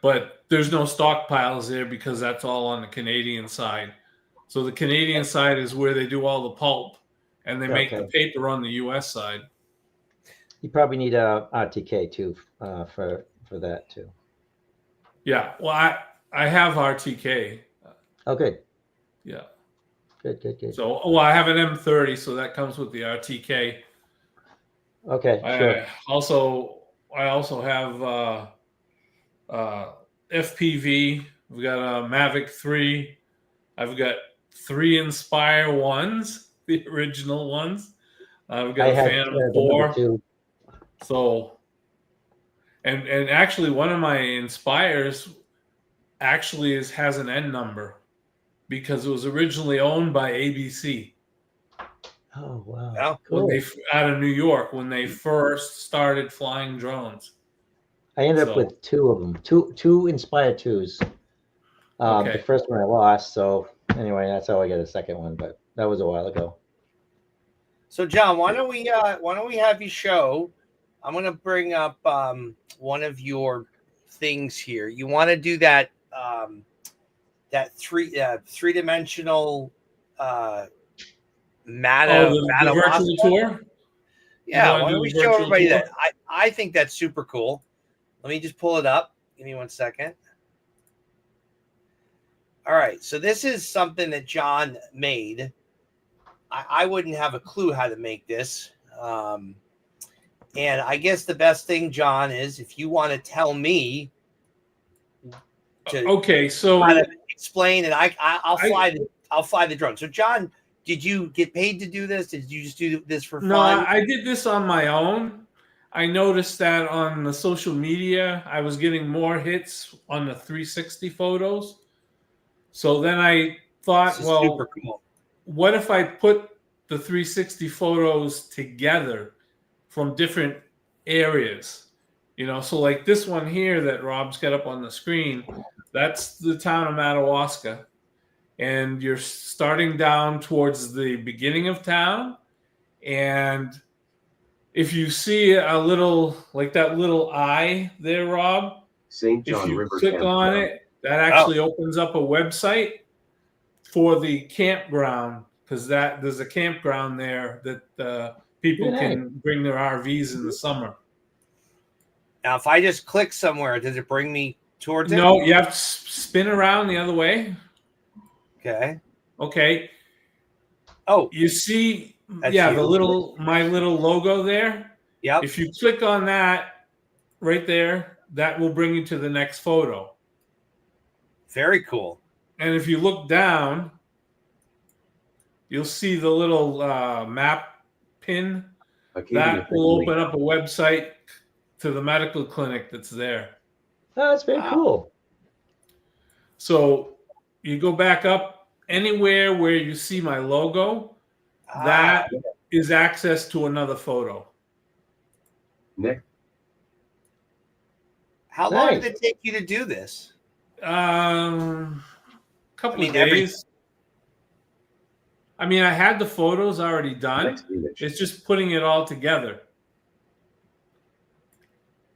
But there's no stockpiles there because that's all on the Canadian side. So the Canadian side is where they do all the pulp, and they make the paper on the U.S. side. You probably need a RTK too for that too. Yeah, well, I have RTK. Oh, good. Yeah. Good. So, I have an M30, so that comes with the RTK. Okay, sure. I also have FPV. We've got a Mavic 3. I've got 3 Inspire 1s, the original ones. I've got a Phantom 4. So, and actually one of my Inspires actually has an N number because it was originally owned by ABC. Oh wow! Oh, cool. Out of New York when they first started flying drones. I ended up with 2 of them, two Inspire 2s. Okay. The first one I lost, so anyway, that's how I got a second one. But that was a while ago. So, John, why don't we have you show? I'm going to bring up one of your things here. You want to do that that three-dimensional the virtual tour? Yeah, why don't we show everybody that? I think that's super cool. Let me just pull it up. Give me 1 second. All right, so this is something that John made. I wouldn't have a clue how to make this. And I guess the best thing, John, is if you want to tell me so how to explain, and I'll fly the drone. So, John, did you get paid to do this? Did you just do this for fun? No, I did this on my own. I noticed that on the social media, I was getting more hits on the 360 photos. So then I thought, super cool. What if I put the 360 photos together from different areas? So like this one here that Rob's got up on the screen, that's the town of Madawaska. And you're starting down towards the beginning of town. And if you see a little, like that little eye there, Rob, St. John if you River click Campground. on it, that actually opens up a website for the campground, because there's a campground there that people can bring their RVs in the summer. Now, if I just click somewhere, does it bring me towards it? No, you have to spin around the other way. Okay. Oh, you see, my little logo there. Yeah. If you click on that right there, that will bring you to the next photo. Very cool. And if you look down, you'll see the little map pin. That will open up a website to the medical clinic that's there. Oh, that's very cool. So you go back up anywhere where you see my logo, that is access to another photo. Nick? How long did it take you to do this? couple of days. I mean, I had the photos already done. It's just putting it all together.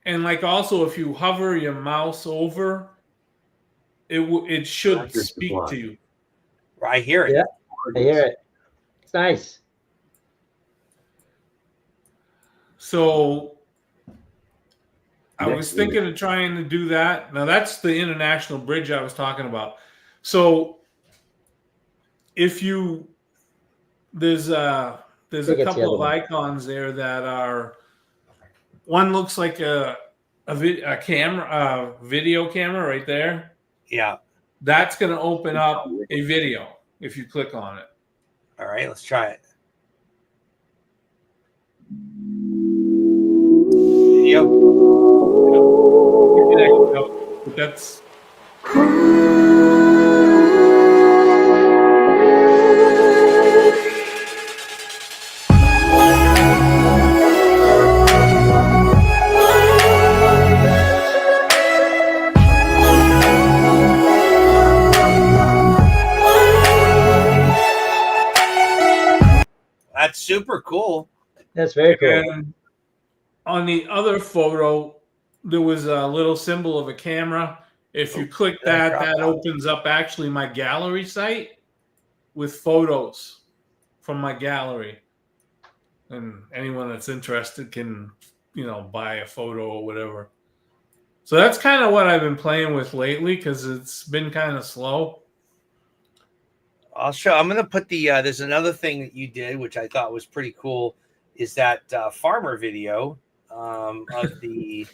And like also, if you hover your mouse over, it should speak to you. I hear it. Yeah, I hear it. It's nice. So I was thinking of trying to do that. Now that's the international bridge I was talking about. So if you there's a couple of icons there that are, one looks like a video camera right there. Yeah. That's going to open up a video if you click on it. All right, let's try it. Video. But that's super cool. That's very cool. And on the other photo, there was a little symbol of a camera. If you click that, that opens up actually my gallery site with photos from my gallery. And anyone that's interested can, buy a photo or whatever. So that's kind of what I've been playing with lately because it's been kind of slow. I'm going to put there's another thing that you did, which I thought was pretty cool, is that farmer video of the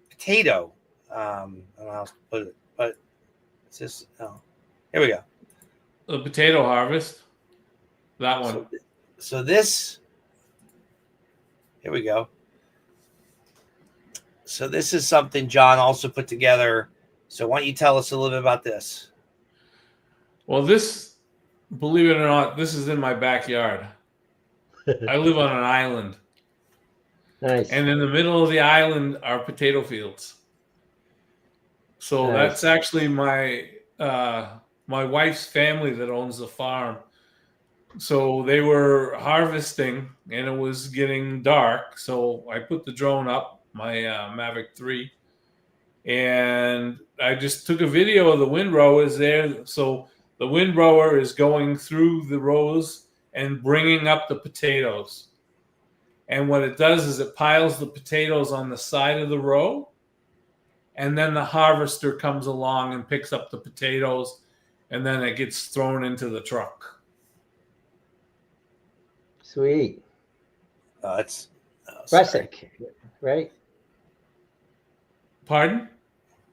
potato. I don't know how to put it, but it's just, here we go. The potato harvest. That one. So this, here we go. So this is something John also put together. So why don't you tell us a little bit about this? Well, this, believe it or not, this is in my backyard. I live on an island. Nice. And in the middle of the island are potato fields. So that's actually my wife's family that owns the farm. So they were harvesting and it was getting dark. So I put the drone up, my Mavic 3. And I just took a video of the windrowers there. So the windrower is going through the rows and bringing up the potatoes. And what it does is it piles the potatoes on the side of the row. And then the harvester comes along and picks up the potatoes. And then it gets thrown into the truck. Sweet. That's russet, right? Pardon?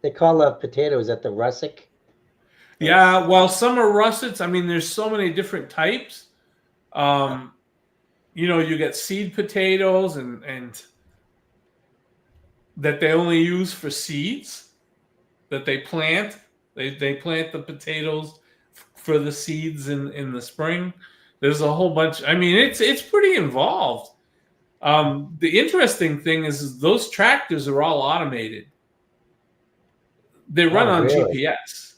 They call potatoes at the russet. Yeah, well, some are russets. I mean, there's so many different types. You get seed potatoes and that they only use for seeds that they plant. They plant the potatoes for the seeds in the spring. There's a whole bunch. I mean, it's pretty involved. The interesting thing is those tractors are all automated. They run on GPS.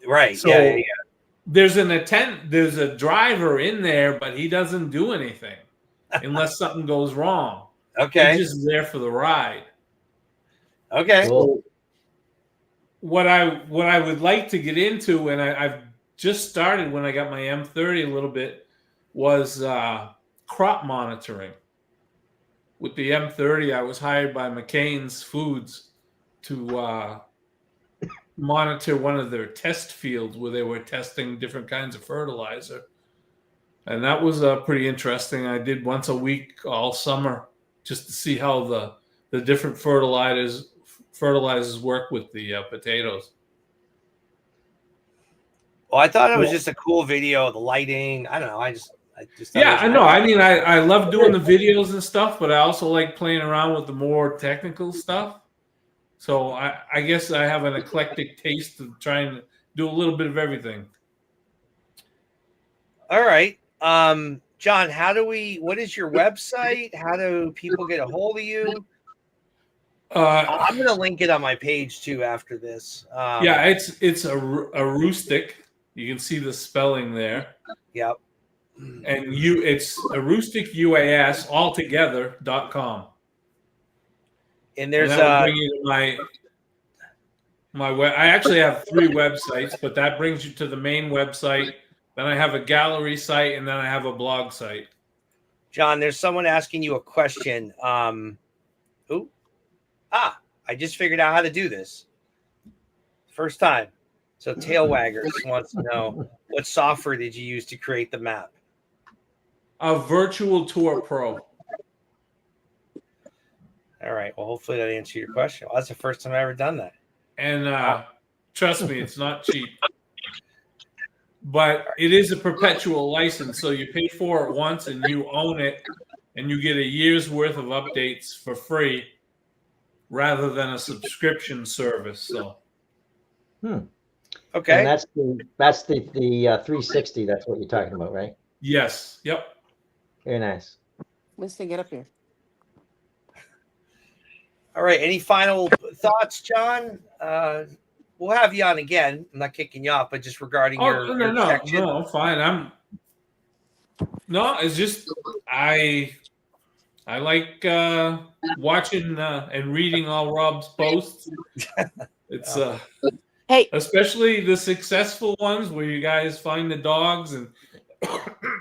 Right. So yeah. There's a driver in there, but he doesn't do anything unless something goes wrong. Okay. He's just there for the ride. Okay. So what I would like to get into, and I've just started when I got my M30 a little bit, was crop monitoring. With the M30, I was hired by McCain's Foods to monitor one of their test fields where they were testing different kinds of fertilizer. And that was pretty interesting. I did once a week all summer just to see how the different fertilizers work with the potatoes. Well, I thought it was just a cool video, the lighting. I don't know. I just yeah, I know. I mean, I love doing the videos and stuff, but I also like playing around with the more technical stuff. So I guess I have an eclectic taste of trying to do a little bit of everything. All right. John, what is your website? How do people get a hold of you? I'm going to link it on my page too after this. Yeah, it's a rustic. You can see the spelling there. Yep. And it's a rustic UAS altogether.com. And there's that would bring you to my web. I actually have 3 websites, but that brings you to the main website. Then I have a gallery site, and then I have a blog site. John, there's someone asking you a question. I just figured out how to do this. First time. So Tailwaggers wants to know, what software did you use to create the map? A Virtual Tour Pro. All right. Well, hopefully that answered your question. Well, that's the first time I've ever done that. And trust me, it's not cheap. But it is a perpetual license, so you pay for it once and you own it, and you get a year's worth of updates for free rather than a subscription service. So, okay. And that's the 360. That's what you're talking about, right? Yes. Yep. Very nice. Winston, get up here. All right. Any final thoughts, John? We'll have you on again. I'm not kicking you off, but just regarding your section. No, fine. It's just I like watching and reading all Rob's posts. It's especially the successful ones where you guys find the dogs and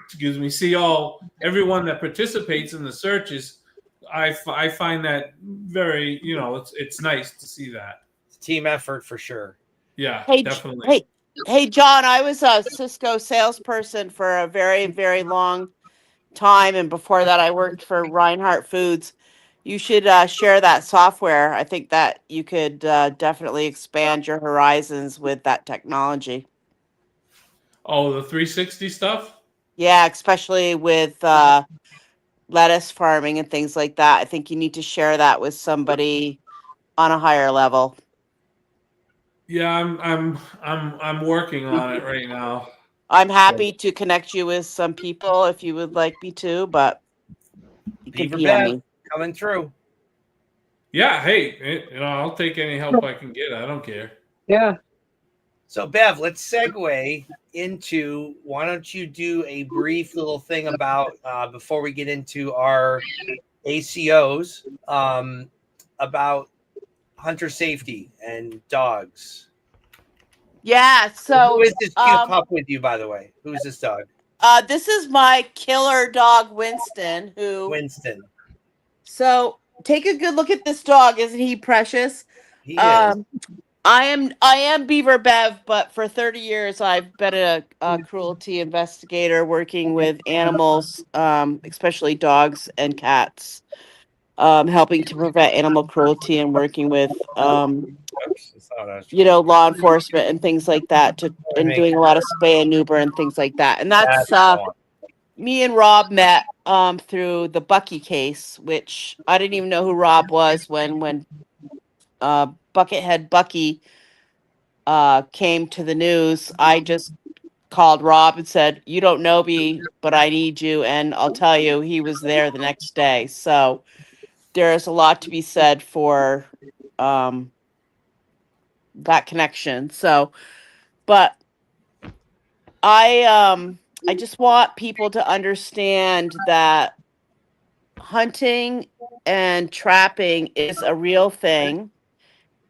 excuse me, see everyone that participates in the searches. I find that very, it's nice to see that. It's a team effort for sure. Yeah, hey, definitely. Hey, John, I was a Cisco salesperson for a very, very long time. And before that, I worked for Reinhardt Foods. You should share that software. I think that you could definitely expand your horizons with that technology. Oh, the 360 stuff? Yeah, especially with lettuce farming and things like that. I think you need to share that with somebody on a higher level. Yeah, I'm working on it right now. I'm happy to connect you with some people if you would like me to, but you can PM me. Coming through. Yeah, hey, I'll take any help I can get. I don't care. Yeah. So, Bev, let's segue into, why don't you do a brief little thing about, before we get into our ACOs, about hunter safety and dogs. Yeah, so who is this cute pup with you, by the way? Who's this dog? This is my killer dog, Winston. Winston. So take a good look at this dog. Isn't he precious? He is. I am Beaver Bev, but for 30 years I've been a cruelty investigator working with animals, especially dogs and cats, helping to prevent animal cruelty and working with law enforcement and things like that, and doing a lot of spay and neuter and things like that. And that's me and Rob met through the Bucky case, which I didn't even know who Rob was when Buckethead Bucky came to the news. I just called Rob and said, "You don't know me, but I need you." And I'll tell you, he was there the next day. So there's a lot to be said for that connection. So, but I just want people to understand that hunting and trapping is a real thing.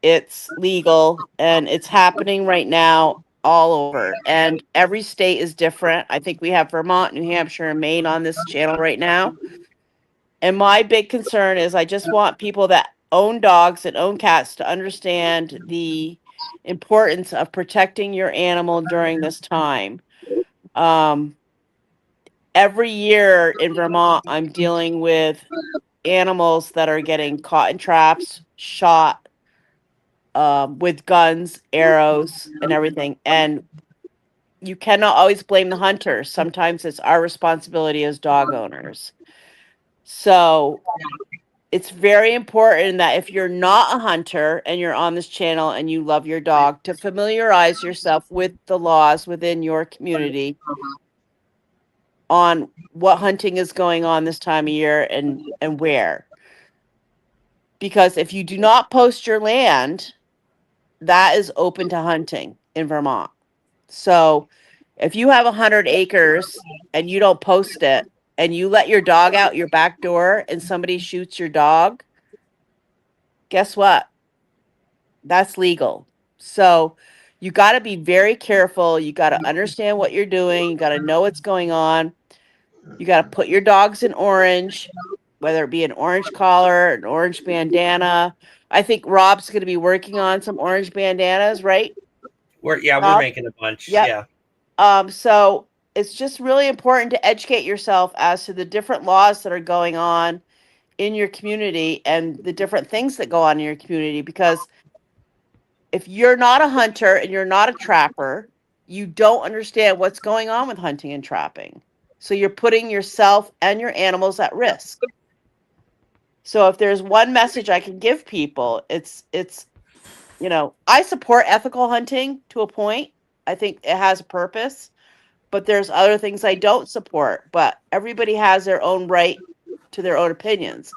It's legal and it's happening right now all over. And every state is different. I think we have Vermont, New Hampshire, and Maine on this channel right now. And my big concern is I just want people that own dogs and own cats to understand the importance of protecting your animal during this time. Every year in Vermont, I'm dealing with animals that are getting caught in traps, shot with guns, arrows, and everything. And you cannot always blame the hunters. Sometimes it's our responsibility as dog owners. So it's very important that if you're not a hunter and you're on this channel and you love your dog, to familiarize yourself with the laws within your community on what hunting is going on this time of year and where. because if you do not post your land, that is open to hunting in Vermont. So if you have 100 acres and you don't post it and you let your dog out your back door and somebody shoots your dog, guess what? That's legal. So you got to be very careful. You got to understand what you're doing. You got to know what's going on. You got to put your dogs in orange, whether it be an orange collar, an orange bandana. I think Rob's going to be working on some orange bandanas, right? We're Rob? making a bunch. Yep. Yeah. So it's just really important to educate yourself as to the different laws that are going on in your community and the different things that go on in your community, because if you're not a hunter and you're not a trapper, you don't understand what's going on with hunting and trapping. So you're putting yourself and your animals at risk. So if there's one message I can give people, it's I support ethical hunting to a point. I think it has a purpose, but there's other things I don't support. But everybody has their own right to their own opinions.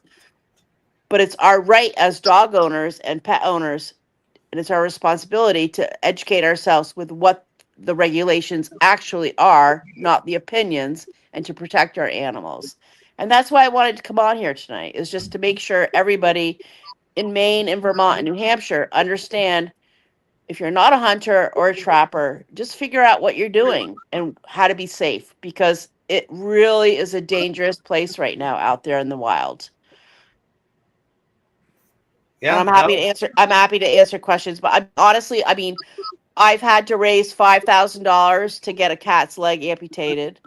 But it's our right as dog owners and pet owners, and it's our responsibility to educate ourselves with what the regulations actually are, not the opinions, and to protect our animals. And that's why I wanted to come on here tonight, is just to make sure everybody in Maine and Vermont and New Hampshire understand, if you're not a hunter or a trapper, just figure out what you're doing and how to be safe, because it really is a dangerous place right now out there in the wild. Yeah. And I'm happy to answer questions, but I mean, I've had to raise $5,000 to get a cat's leg amputated.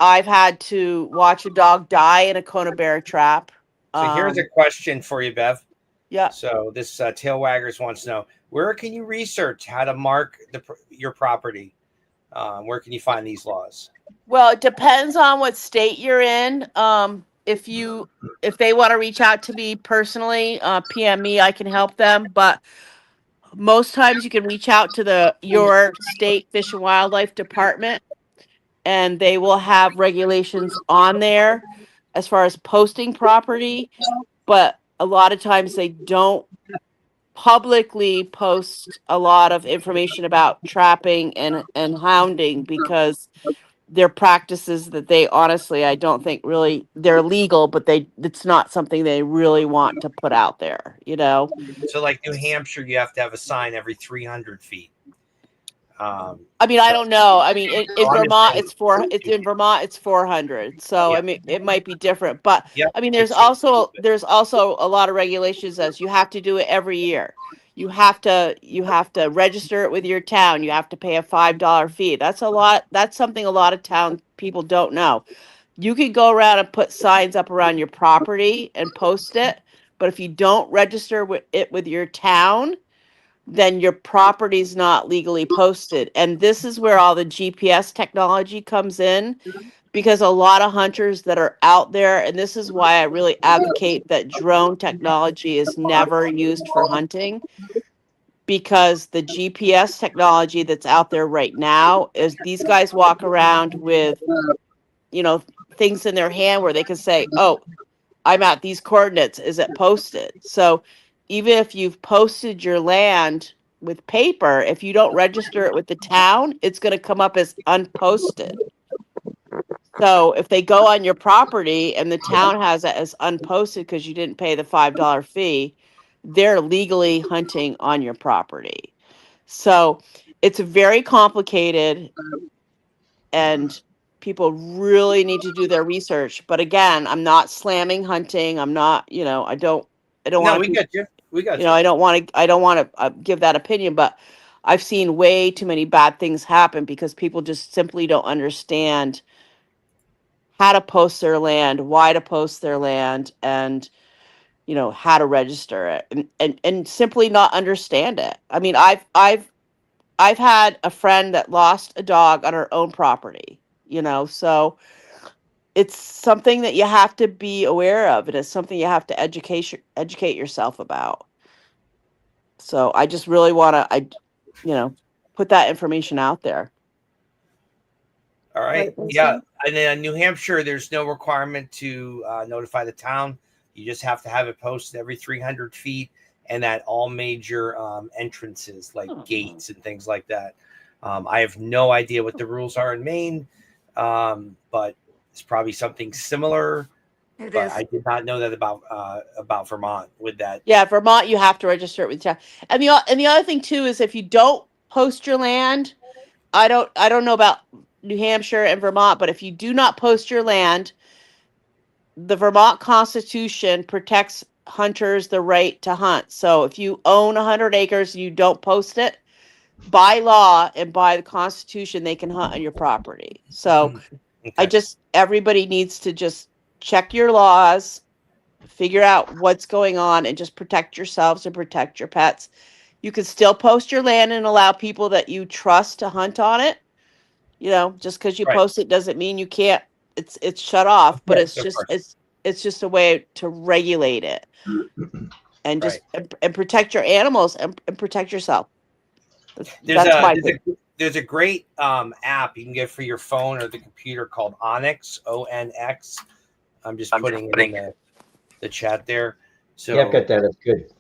I've had to watch a dog die in a Kona bear trap. So here's a question for you, Bev. Yeah. So this tail waggers wants to know, where can you research how to mark your property? Where can you find these laws? Well, it depends on what state you're in. If they want to reach out to me personally, PM me, I can help them. But most times you can reach out to your state Fish and Wildlife Department, and they will have regulations on there as far as posting property. But a lot of times they don't publicly post a lot of information about trapping and hounding, because they're practices that they honestly, I don't think really they're legal, but it's not something they really want to put out there, So like New Hampshire, you have to have a sign every 300 feet. I mean, I don't know. I mean, in Vermont, in Vermont, it's 400. So yeah. I mean, it might be different, but I mean, there's also a lot of regulations as you have to do it every year. You have to register it with your town. You have to pay a $5 fee. That's a lot. That's something a lot of town people don't know. You can go around and put signs up around your property and post it, but if you don't register it with your town, then your property's not legally posted. And this is where all the GPS technology comes in, because a lot of hunters that are out there, and this is why I really advocate that drone technology is never used for hunting, because the GPS technology that's out there right now is these guys walk around with, things in their hand where they can say, oh, I'm at these coordinates. Is it posted? So even if you've posted your land with paper, if you don't register it with the town, it's going to come up as unposted. So if they go on your property and the town has it as unposted because you didn't pay the $5 fee, they're legally hunting on your property. So it's very complicated, and people really need to do their research. But again, I'm not slamming hunting. I'm not, I don't want to. We got you. We got you. I don't want to give that opinion, but I've seen way too many bad things happen because people just simply don't understand how to post their land, why to post their land, and how to register it, and simply not understand it. I mean, I've had a friend that lost a dog on her own property, so it's something that you have to be aware of, and it's something you have to educate yourself about. So I just really want to, put that information out there. All right. Yeah. And then in New Hampshire, there's no requirement to notify the town. You just have to have it posted every 300 feet and at all major entrances like gates and things like that. I have no idea what the rules are in Maine, but it's probably something similar. It But is. I did not know that about Vermont with that. Yeah, Vermont, you have to register it with town. And the other thing too is if you don't post your land, I don't know about New Hampshire and Vermont, but if you do not post your land, the Vermont Constitution protects hunters the right to hunt. So if you own 100 acres and you don't post it, by law and by the Constitution, they can hunt on your property. So everybody needs to just check your laws, figure out what's going on, and just protect yourselves and protect your pets. You can still post your land and allow people that you trust to hunt on it. Just because you post it doesn't mean you can't. It's shut off, but it's just a way to regulate it and just and protect your animals and protect yourself. There's a great app you can get for your phone or the computer called Onyx, ONX. I'm just putting it in the chat there. So yeah, I've got that. That's good.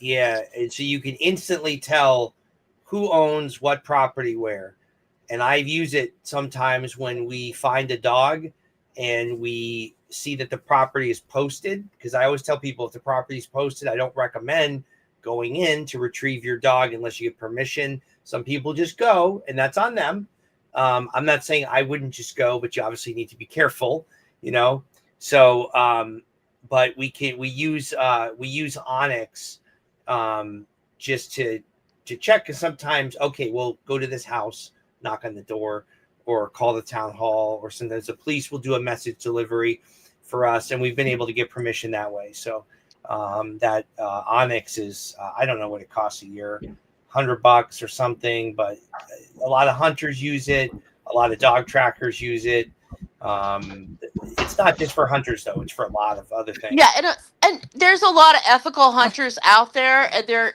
Yeah, and so you can instantly tell who owns what property where. And I use it sometimes when we find a dog and we see that the property is posted, because I always tell people if the property is posted, I don't recommend going in to retrieve your dog unless you get permission. Some people just go, and that's on them. I'm not saying I wouldn't just go, but you obviously need to be careful, So, but we use Onyx just to check, because sometimes, we'll go to this house, knock on the door, or call the town hall, or sometimes the police will do a message delivery for us, and we've been able to get permission that way. So that Onyx is I don't know what it costs a year, $100 or something, but a lot of hunters use it, a lot of dog trackers use it. It's not just for hunters though, it's for a lot of other things. Yeah, and there's a lot of ethical hunters out there, and they're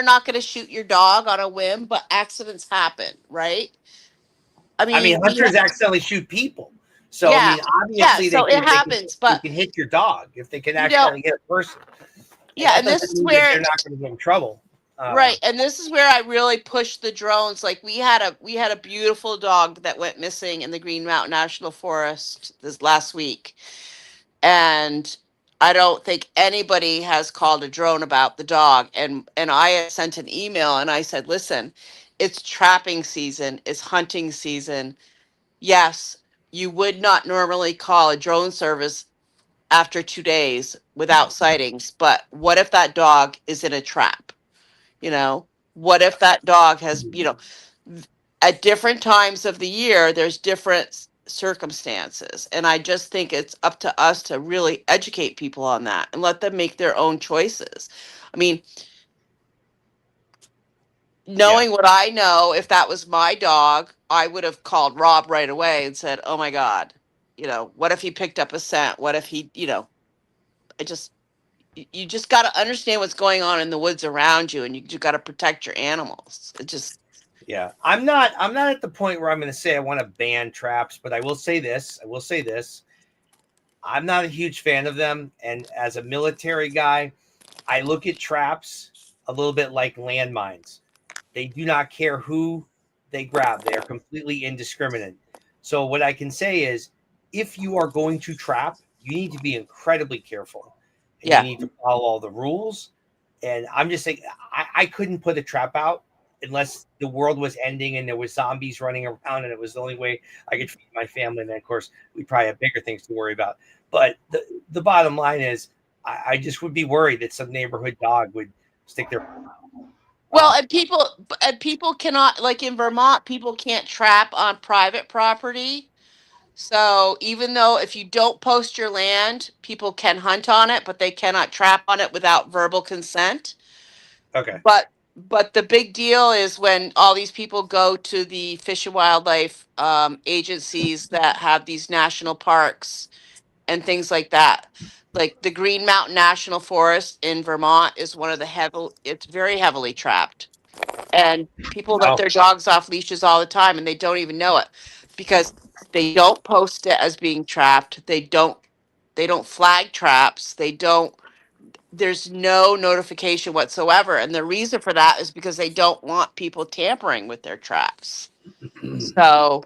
not going to shoot your dog on a whim, but accidents happen, right? I mean hunters accidentally shoot people. So obviously it happens, but they can hit your dog if they can accidentally hit a person. And this is where they're not going to get in trouble. Right, and this is where I really push the drones. Like we had a beautiful dog that went missing in the Green Mountain National Forest this last week, and I don't think anybody has called a drone about the dog. And I sent an email and I said, listen, it's trapping season, it's hunting season. Yes, you would not normally call a drone service after 2 days without sightings, but what if that dog is in a trap? What if that dog has, at different times of the year, there's different circumstances. And I just think it's up to us to really educate people on that and let them make their own choices. I mean, knowing what I know, if that was my dog, I would have called Rob right away and said, oh my God, what if he picked up a scent? What if he, you just got to understand what's going on in the woods around you, and you got to protect your animals. I'm not at the point where I'm going to say I want to ban traps, but I will say this. I'm not a huge fan of them. And as a military guy, I look at traps a little bit like landmines. They do not care who they grab. They are completely indiscriminate. So what I can say is, if you are going to trap, you need to be incredibly careful. And you need to follow all the rules. And I'm just saying, I couldn't put a trap out unless the world was ending and there was zombies running around, and it was the only way I could feed my family. And then, of course, we probably have bigger things to worry about. But the bottom line is, I just would be worried that some neighborhood dog would stick their Well, and people cannot, like in Vermont, people can't trap on private property. So even though if you don't post your land, people can hunt on it, but they cannot trap on it without verbal consent. Okay. But the big deal is when all these people go to the Fish and Wildlife agencies that have these national parks and things like that. Like the Green Mountain National Forest in Vermont is one of the it's very heavily trapped. And people let their dogs off leashes all the time and they don't even know it because they don't post it as being trapped. They don't don't flag traps. There's no notification whatsoever. And the reason for that is because they don't want people tampering with their traps. So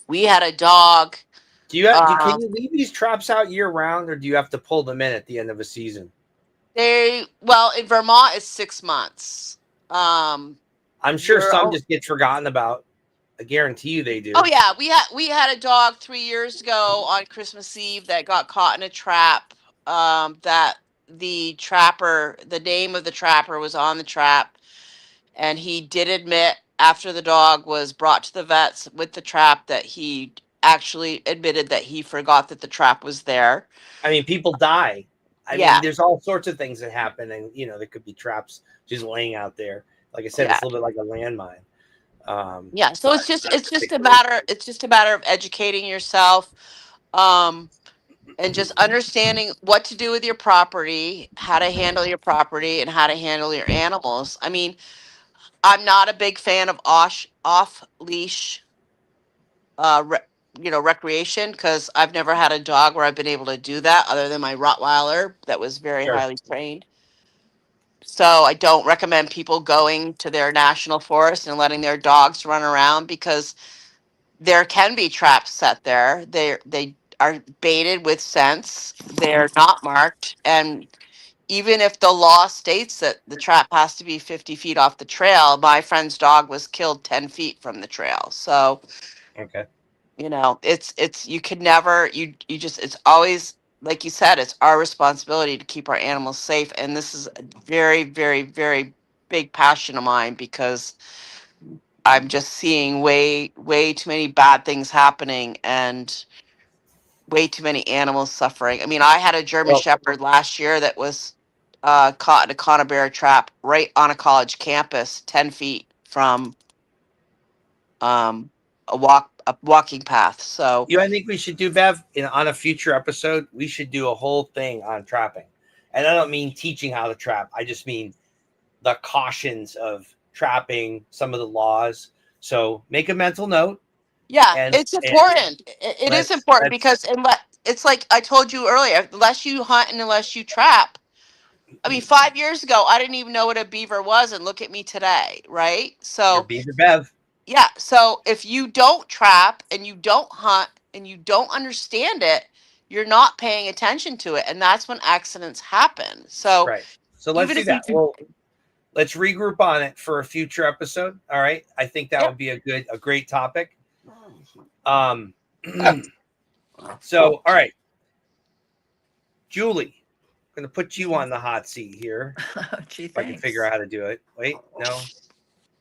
we had a dog. Can you leave these traps out year round, or do you have to pull them in at the end of a season? Well, in Vermont it's 6 months. I'm sure some just get forgotten about. I guarantee you they do. Oh yeah, we had a dog 3 years ago on Christmas Eve that got caught in a trap. That the name of the trapper was on the trap, and he did admit after the dog was brought to the vets with the trap that he actually admitted that he forgot that the trap was there. I mean, people die. I mean, there's all sorts of things that happen, and there could be traps just laying out there. Like I said, it's a little bit like a landmine. So it's just a matter of educating yourself, and just understanding what to do with your property, how to handle your property, and how to handle your animals. I mean, I'm not a big fan of off leash, recreation, because I've never had a dog where I've been able to do that other than my Rottweiler that was very highly trained. So I don't recommend people going to their national forest and letting their dogs run around, because there can be traps set there. They are baited with scents. They're not marked, and even if the law states that the trap has to be 50 feet off the trail, my friend's dog was killed 10 feet from the trail. So, okay, it's you could never it's always, like you said, it's our responsibility to keep our animals safe, and this is a very, very, very big passion of mine, because I'm just seeing way too many bad things happening and way too many animals suffering. I mean, I had a German Shepherd last year that was caught in a conibear trap right on a college campus, 10 feet from a walking path. So I think we should do, Bev, on a future episode, we should do a whole thing on trapping. And I don't mean teaching how to trap. I just mean the cautions of trapping, some of the laws. So make a mental note. Yeah, it's important. It is important, because it's like I told you earlier, unless you hunt and unless you trap. I mean, 5 years ago, I didn't even know what a beaver was, and look at me today, right? So you're Beaver Bev. Yeah, so if you don't trap and you don't hunt and you don't understand it, you're not paying attention to it, and that's when accidents happen. So right. So let's do that. Let's regroup on it for a future episode. All right. I think that would be a great topic. So, all right, Julie, I'm going to put you on the hot seat here. Gee, if I can figure out how to do it. Wait, no,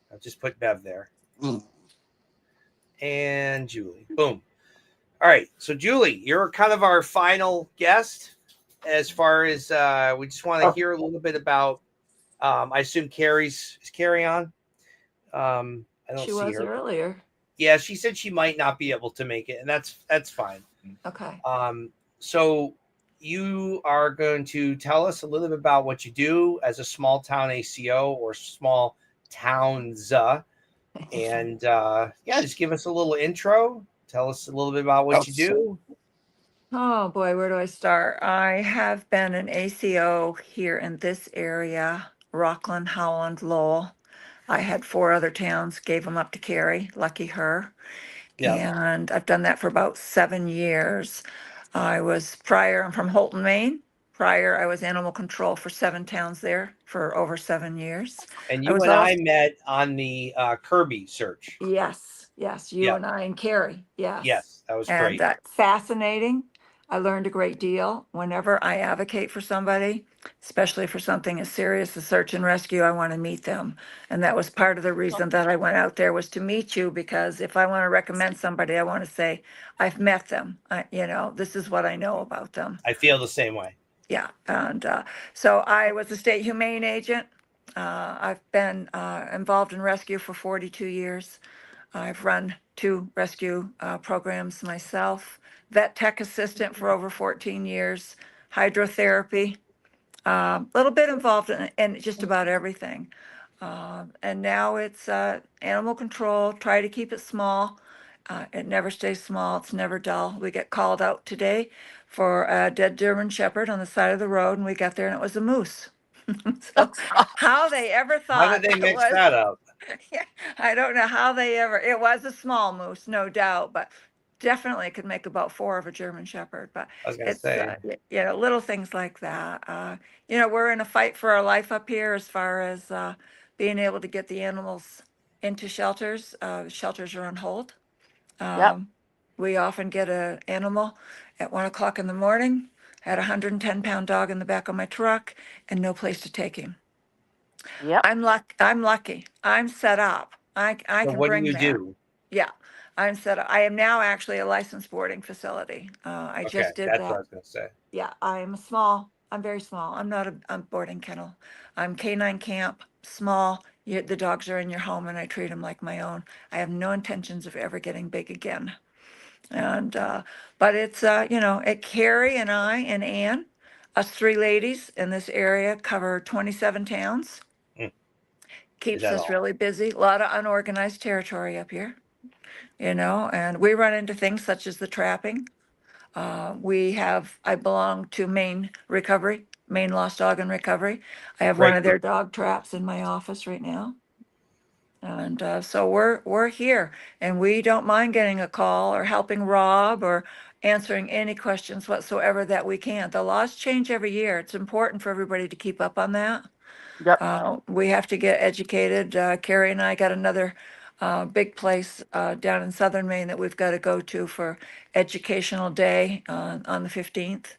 I'll just put Bev there. And Julie, boom. All right. So Julie, you're kind of our final guest, as far as we just want to hear a little bit about, I assume is Carrie on? I don't see her. She was earlier. Yeah, she said she might not be able to make it, and that's fine. Okay. So you are going to tell us a little bit about what you do as a small town ACO or small towns, and just give us a little intro. Tell us a little bit about what you do. Oh boy, where do I start? I have been an ACO here in this area, Rockland, Howland, Lowell. I had 4 other towns, gave them up to Carrie, lucky her. Yeah. And I've done that for about 7 years. I'm from Holton, Maine. Prior, I was animal control for 7 towns there for over 7 years. And you and I met on the Kirby search. Yes, you and I and Carrie, yes. Yes, that was And great. that's fascinating. I learned a great deal. Whenever I advocate for somebody, especially for something as serious as search and rescue, I want to meet them. And that was part of the reason that I went out there, was to meet you, because if I want to recommend somebody, I want to say, I've met them. This is what I know about them. I feel the same way. Yeah, and so I was a state humane agent. I've been involved in rescue for 42 years. I've run 2 rescue programs myself, vet tech assistant for over 14 years, hydrotherapy, a little bit involved in just about everything. And now it's animal control, try to keep it small. It never stays small. It's never dull. We get called out today for a dead German Shepherd on the side of the road, and we got there and it was a moose. So how they ever How did thought they it mix was, that up? yeah, I don't know how they ever, it was a small moose, no doubt, but definitely could make about 4 of a German Shepherd. But I was gonna it's, say. little things like that. We're in a fight for our life up here as far as being able to get the animals into shelters. Shelters are on hold. Yep. We often get an animal at 1 o'clock in the morning. I had a 110-pound dog in the back of my truck and no place to take him. Yep. I'm lucky. I'm set up. I So can what do bring you that. do? Yeah, I'm set up. I am now actually a licensed boarding facility. I Okay, just did that's what I that. was gonna say. Yeah, I'm very small. I'm not a boarding kennel. I'm canine camp, small. The dogs are in your home and I treat them like my own. I have no intentions of ever getting big again. And, but it's, Carrie and I and Ann, us 3 ladies in this area cover 27 towns. Hmm. Is Keeps that us all? really busy. A lot of unorganized territory up here, and we run into things such as the trapping. I belong to Maine Recovery, Maine Lost Dog and Recovery. I have one Great of group. their dog traps in my office right now. And so we're here, and we don't mind getting a call or helping Rob or answering any questions whatsoever that we can. The laws change every year. It's important for everybody to keep up on that. Yep. We have to get educated. Carrie and I got another big place down in southern Maine that we've got to go to for Educational Day on the 15th.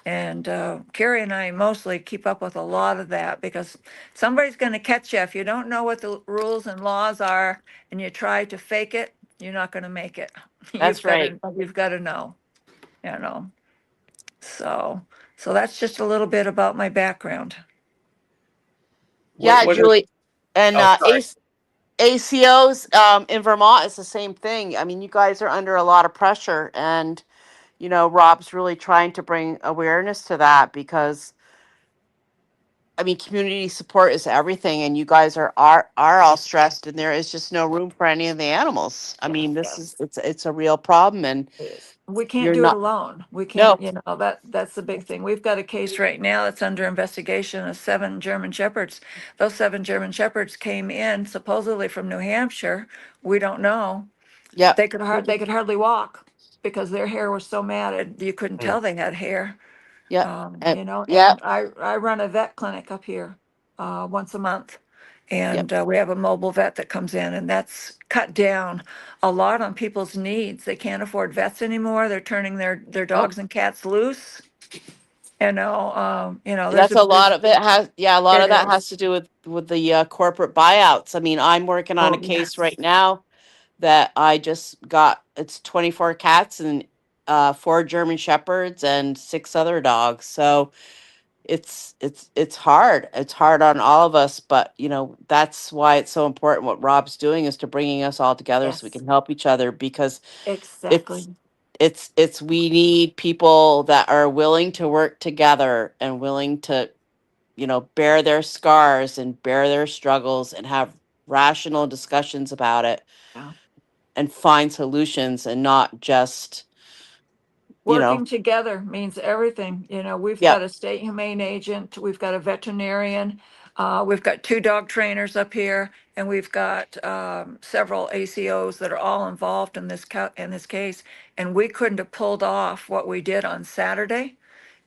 And Carrie and I mostly keep up with a lot of that because somebody's going to catch you. If you don't know what the rules and laws are and you try to fake it, you're not going to make it. That's right. You've got to know, you know. So, so that's just a little bit about my background. Yeah, What Julie. And oh, sorry. ACOs in Vermont is the same thing. I mean, you guys are under a lot of pressure, and Rob's really trying to bring awareness to that because I mean, community support is everything, and you guys are all stressed, and there is just no room for any of the animals. I mean, this is it's a real problem, and We can't you're do it not. alone. We No. can't, that's the big thing. We've got a case right now that's under investigation of 7 German Shepherds. Those 7 German Shepherds came in supposedly from New Hampshire. We don't know. Yeah. They could hardly walk because their hair was so matted, you couldn't Hmm. tell they had hair. Yeah. Yeah. And I run a vet clinic up here once a month. Yep. And we have a mobile vet that comes in, and that's cut down a lot on people's needs. They can't afford vets anymore. They're turning their Oh, dogs and cats loose. that's a lot of it has. Yeah, a lot it of that has is. to do with the corporate buyouts. I mean, I'm working on a Oh, case yes. right now that I just got. It's 24 cats and 4 German shepherds and 6 other dogs. So it's hard. It's hard on all of us, but that's why it's so important. What Rob's doing is to bringing us all together so we Yes, can help each other because it's exactly. it's we need people that are willing to work together and willing to bear their scars and bear their struggles and have rational discussions about it Yeah. and find solutions and not just you know Working together means everything. We've got yep. a state humane agent, we've got a veterinarian, we've got 2 dog trainers up here, and we've got several ACOs that are all involved in this case. And we couldn't have pulled off what we did on Saturday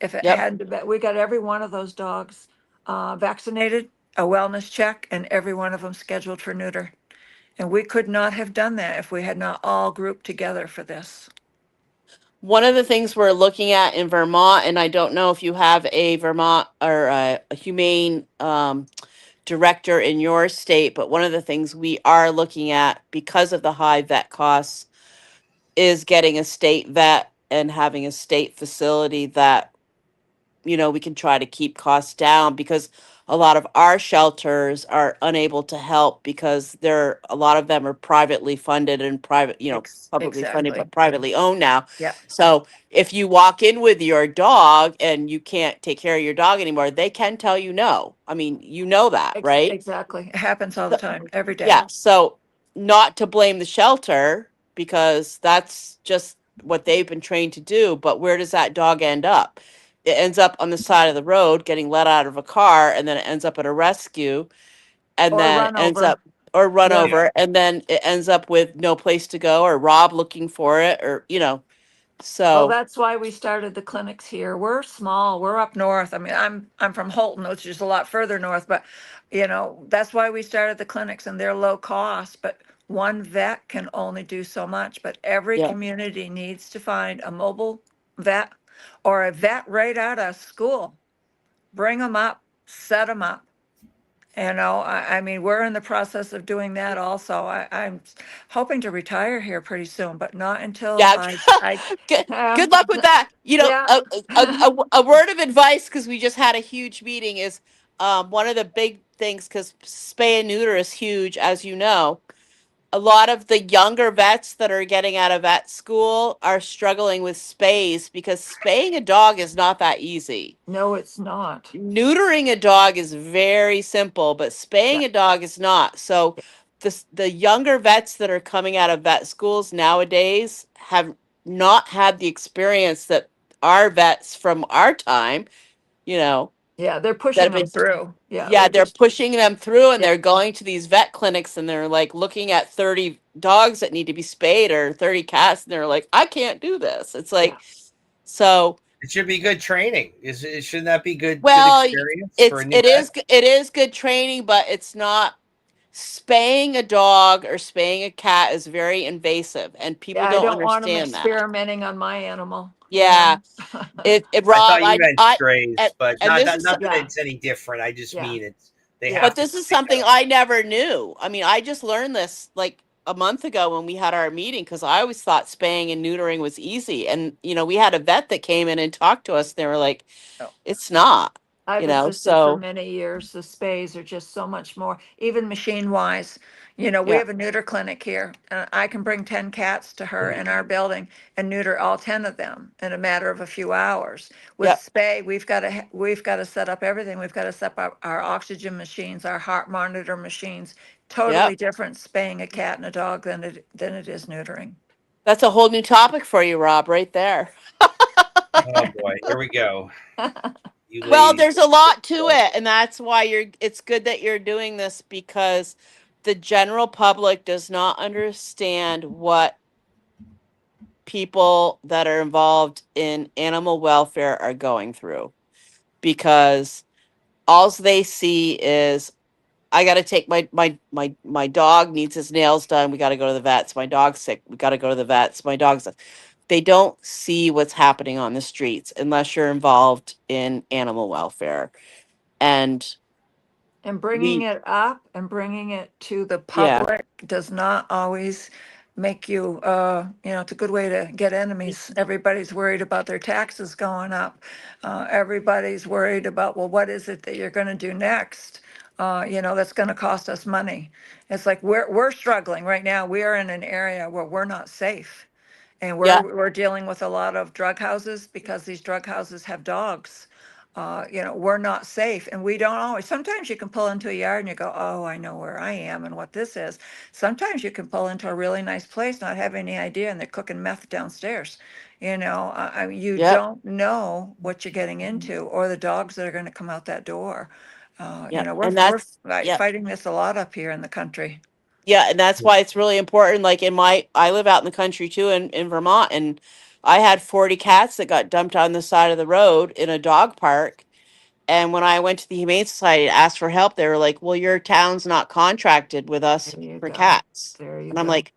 if it Yep. hadn't been. We got every one of those dogs vaccinated, a wellness check, and every one of them scheduled for neuter. And we could not have done that if we had not all grouped together for this. One of the things we're looking at in Vermont, and I don't know if you have a Vermont or a humane director in your state, but one of the things we are looking at because of the high vet costs is getting a state vet and having a state facility that we can try to keep costs down because a lot of our shelters are unable to help because a lot of them are privately funded and publicly funded Exactly. but privately owned now. Yeah. So if you walk in with your dog and you can't take care of your dog anymore, they can tell you no. I mean, that, right? Exactly. It happens all the time, every day. Yeah. So not to blame the shelter because that's just what they've been trained to do. But where does that dog end up? It ends up on the side of the road getting let out of a car, and then it ends up at a rescue, and Or then run ends over. up or run Yeah. over, and then it ends up with no place to go, or Rob looking for it, or Well, so that's why we started the clinics here. We're small. We're up north. I mean, I'm from Holton, which is a lot further north, but that's why we started the clinics, and they're low cost, but one vet can only do so much, but every yeah. community needs to find a mobile vet or a vet right out of school. Bring them up, set them up. I mean, we're in the process of doing that also. I'm hoping to retire here pretty soon, but not until Yeah. I good, have, good luck with that. yeah. A word of advice, because we just had a huge meeting, is one of the big things, because spay and neuter is huge, as you know. A lot of the younger vets that are getting out of vet school are struggling with spays, because spaying a dog is not that easy. No, it's not. Neutering a dog is very simple, but spaying Yeah. a dog is not. So the younger vets that are coming out of vet schools nowadays have not had the experience that our vets from our time, you know, Yeah, they're that pushing have them been, through. Yeah, yeah, they're they're just, pushing them through, and yeah, they're going to these vet clinics, and they're like looking at 30 dogs that need to be spayed, or 30 cats, and they're like, I can't do this. It's yeah. like, so It should be good training. Shouldn't that be good well, experience for a new vet? it is good training, but it's not. Spaying a dog or spaying a cat is very invasive, and people Yeah, I don't don't want them understand that. experimenting on my animal, Yeah, it I Rob, thought you meant strays, but and this is, not that Yeah, it's any different. I just yeah, mean they yeah. have but to this is pick something up. I never knew. I mean, I just learned this like a month ago when we had our meeting, because I always thought spaying and neutering was easy, and we had a vet that came in and talked to us. And they were like, No. it's not, I've assisted for so many years. The spays are just so much more, even machine wise. We yeah, have a neuter clinic here, and I can bring 10 cats to her in our building and neuter all 10 of them in a matter of a few hours. With yep, spay, we've got to set up everything. We've got to set up our oxygen machines, our heart monitor machines. Totally yep. different spaying a cat and a dog than it is neutering. That's a whole new topic for you, Rob, right there. Oh boy, here we go. You Well, ladies. there's a lot to it, and that's why it's good that you're doing this, because the general public does not understand what people that are involved in animal welfare are going through, because all they see is, I got to take my dog needs his nails done. We got to go to the vets. My dog's sick. We got to go to the vets. My dog's. They don't see what's happening on the streets unless you're involved in animal welfare. And And bringing we, it up and bringing it to the yeah, public does not always make you, it's a good way to get enemies. Everybody's worried about their taxes going up. Everybody's worried about, well, what is it that you're going to do next? That's going to cost us money. It's like we're struggling right now. We are in an area where we're not safe. And yeah, we're dealing with a lot of drug houses because these drug houses have dogs. We're not safe, and we don't always. Sometimes you can pull into a yard and you go, "Oh, I know where I am and what this is." Sometimes you can pull into a really nice place, not have any idea, and they're cooking meth downstairs. You yeah, don't know what you're getting into, or the dogs that are going to come out that door. yeah. We're And we're that's, yeah, fighting this a lot up here in the country. yeah. And that's why it's really important. Like I live out in the country too, in Vermont, and I had 40 cats that got dumped on the side of the road in a dog park. And when I went to the Humane Society to ask for help, they were like, well, your town's not contracted with us There you for go. cats. There you And I'm go. like,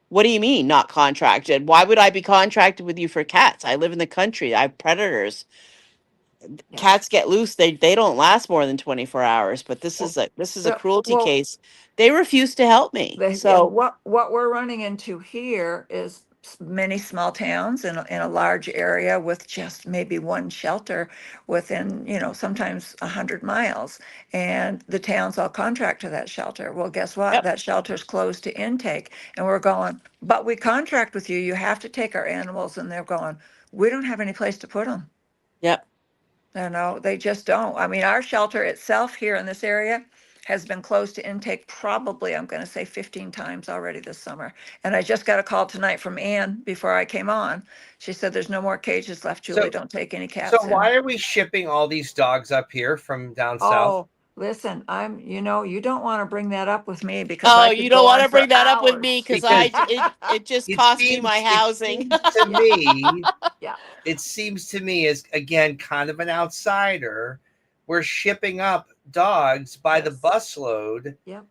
what do you mean not contracted? Why would I be contracted with you for cats? I live in the country. I have predators. Yeah. Cats get loose. They don't last more than 24 hours, but this is a cruelty Well, case. They refuse to help me. And So, what we're running into here is many small towns in a large area with just maybe one shelter within, sometimes 100 miles. And the towns all contract to that shelter. Well, guess what? yep, That shelter's closed to intake. And we're going, but we contract with you. You have to take our animals. And they're going, we don't have any place to put them. yep, They just don't. I mean, our shelter itself here in this area, has been closed to intake probably, I'm going to say 15 times already this summer. And I just got a call tonight from Ann before I came on. She said there's no more cages left, Julie. Don't take any cats So why are we shipping all these dogs up here from down south? Oh, listen, you don't want to bring that up with me because I Oh, could you go don't want on to for bring that up with hours. me because it just It cost me my housing. seems to me, Yeah. it seems to me as, again, kind of an outsider, we're shipping up dogs by the busload. Yep.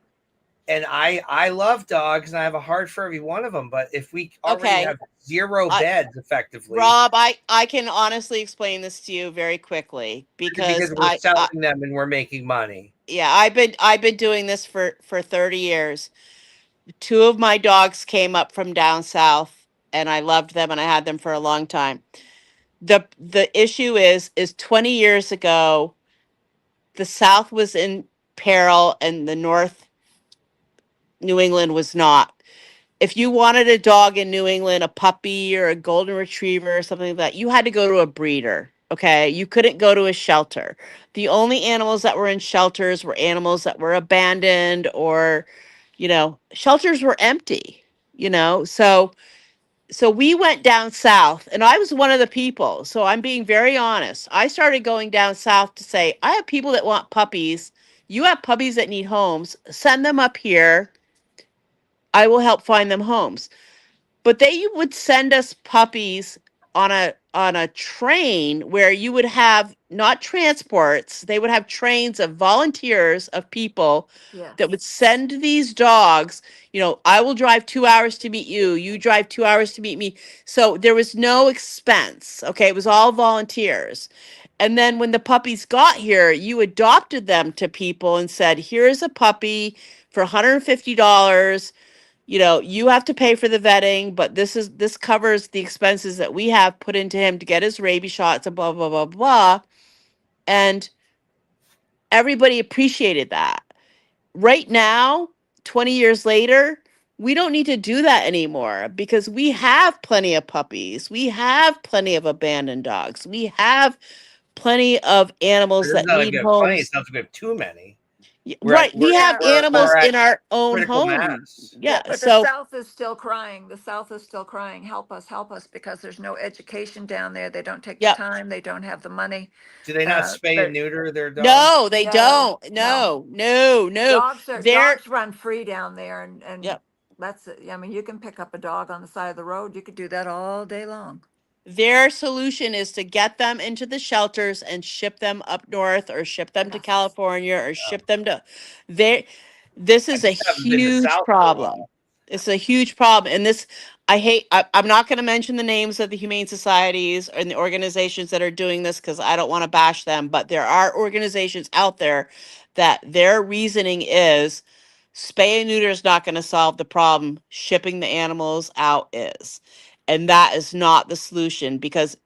And I love dogs and I have a heart for every one of them. But if we already Okay. have zero beds effectively, Rob, I can honestly explain this to you very quickly because we're selling them and we're making money. Yeah, I've been doing this for 30 years. 2 of my dogs came up from down south and I loved them and I had them for a long time. The issue is 20 years ago the south was in peril and the north New England was not. If you wanted a dog in New England, a puppy or a golden retriever or something like that, you had to go to a breeder. Okay. You couldn't go to a shelter. The only animals that were in shelters were animals that were abandoned or, shelters were empty, so we went down south and I was one of the people. So I'm being very honest. I started going down south to say, I have people that want puppies. You have puppies that need homes. Send them up here. I will help find them homes. But they would send us puppies on a train where you would have not transports, they would have trains of volunteers of people that would send these dogs. I will drive 2 hours to meet you, you drive 2 hours to meet me. So there was no expense. Okay, it was all volunteers. And then when the puppies got here, you adopted them to people and said, here's a puppy for $150. You have to pay for the vetting, but this covers the expenses that we have put into him to get his rabies shots and blah blah blah blah. And everybody appreciated that. Right now, 20 years later, we don't need to do that anymore because we have plenty of puppies. We have plenty of abandoned dogs. We have plenty of animals that need homes. It sounds like we have too many. Right. We have animals in our own critical home. mass. Yeah. But So the South is still crying. The South is still crying. Help us, because there's no education down there. They don't take the time. They don't have the money. Do they not spay and neuter their dogs? No, they don't. No. Dogs run free down there, and that's it. I mean, you can pick up a dog on the side of the road. You could do that all day long. Their solution is to get them into the shelters and ship them up north or ship them to California or ship them to this is a huge problem. It's a huge problem. And I'm not going to mention the names of the humane societies and the organizations that are doing this because I don't want to bash them, but there are organizations out there that their reasoning is spay and neuter is not going to solve the problem. Shipping the animals out is. And that is not the solution because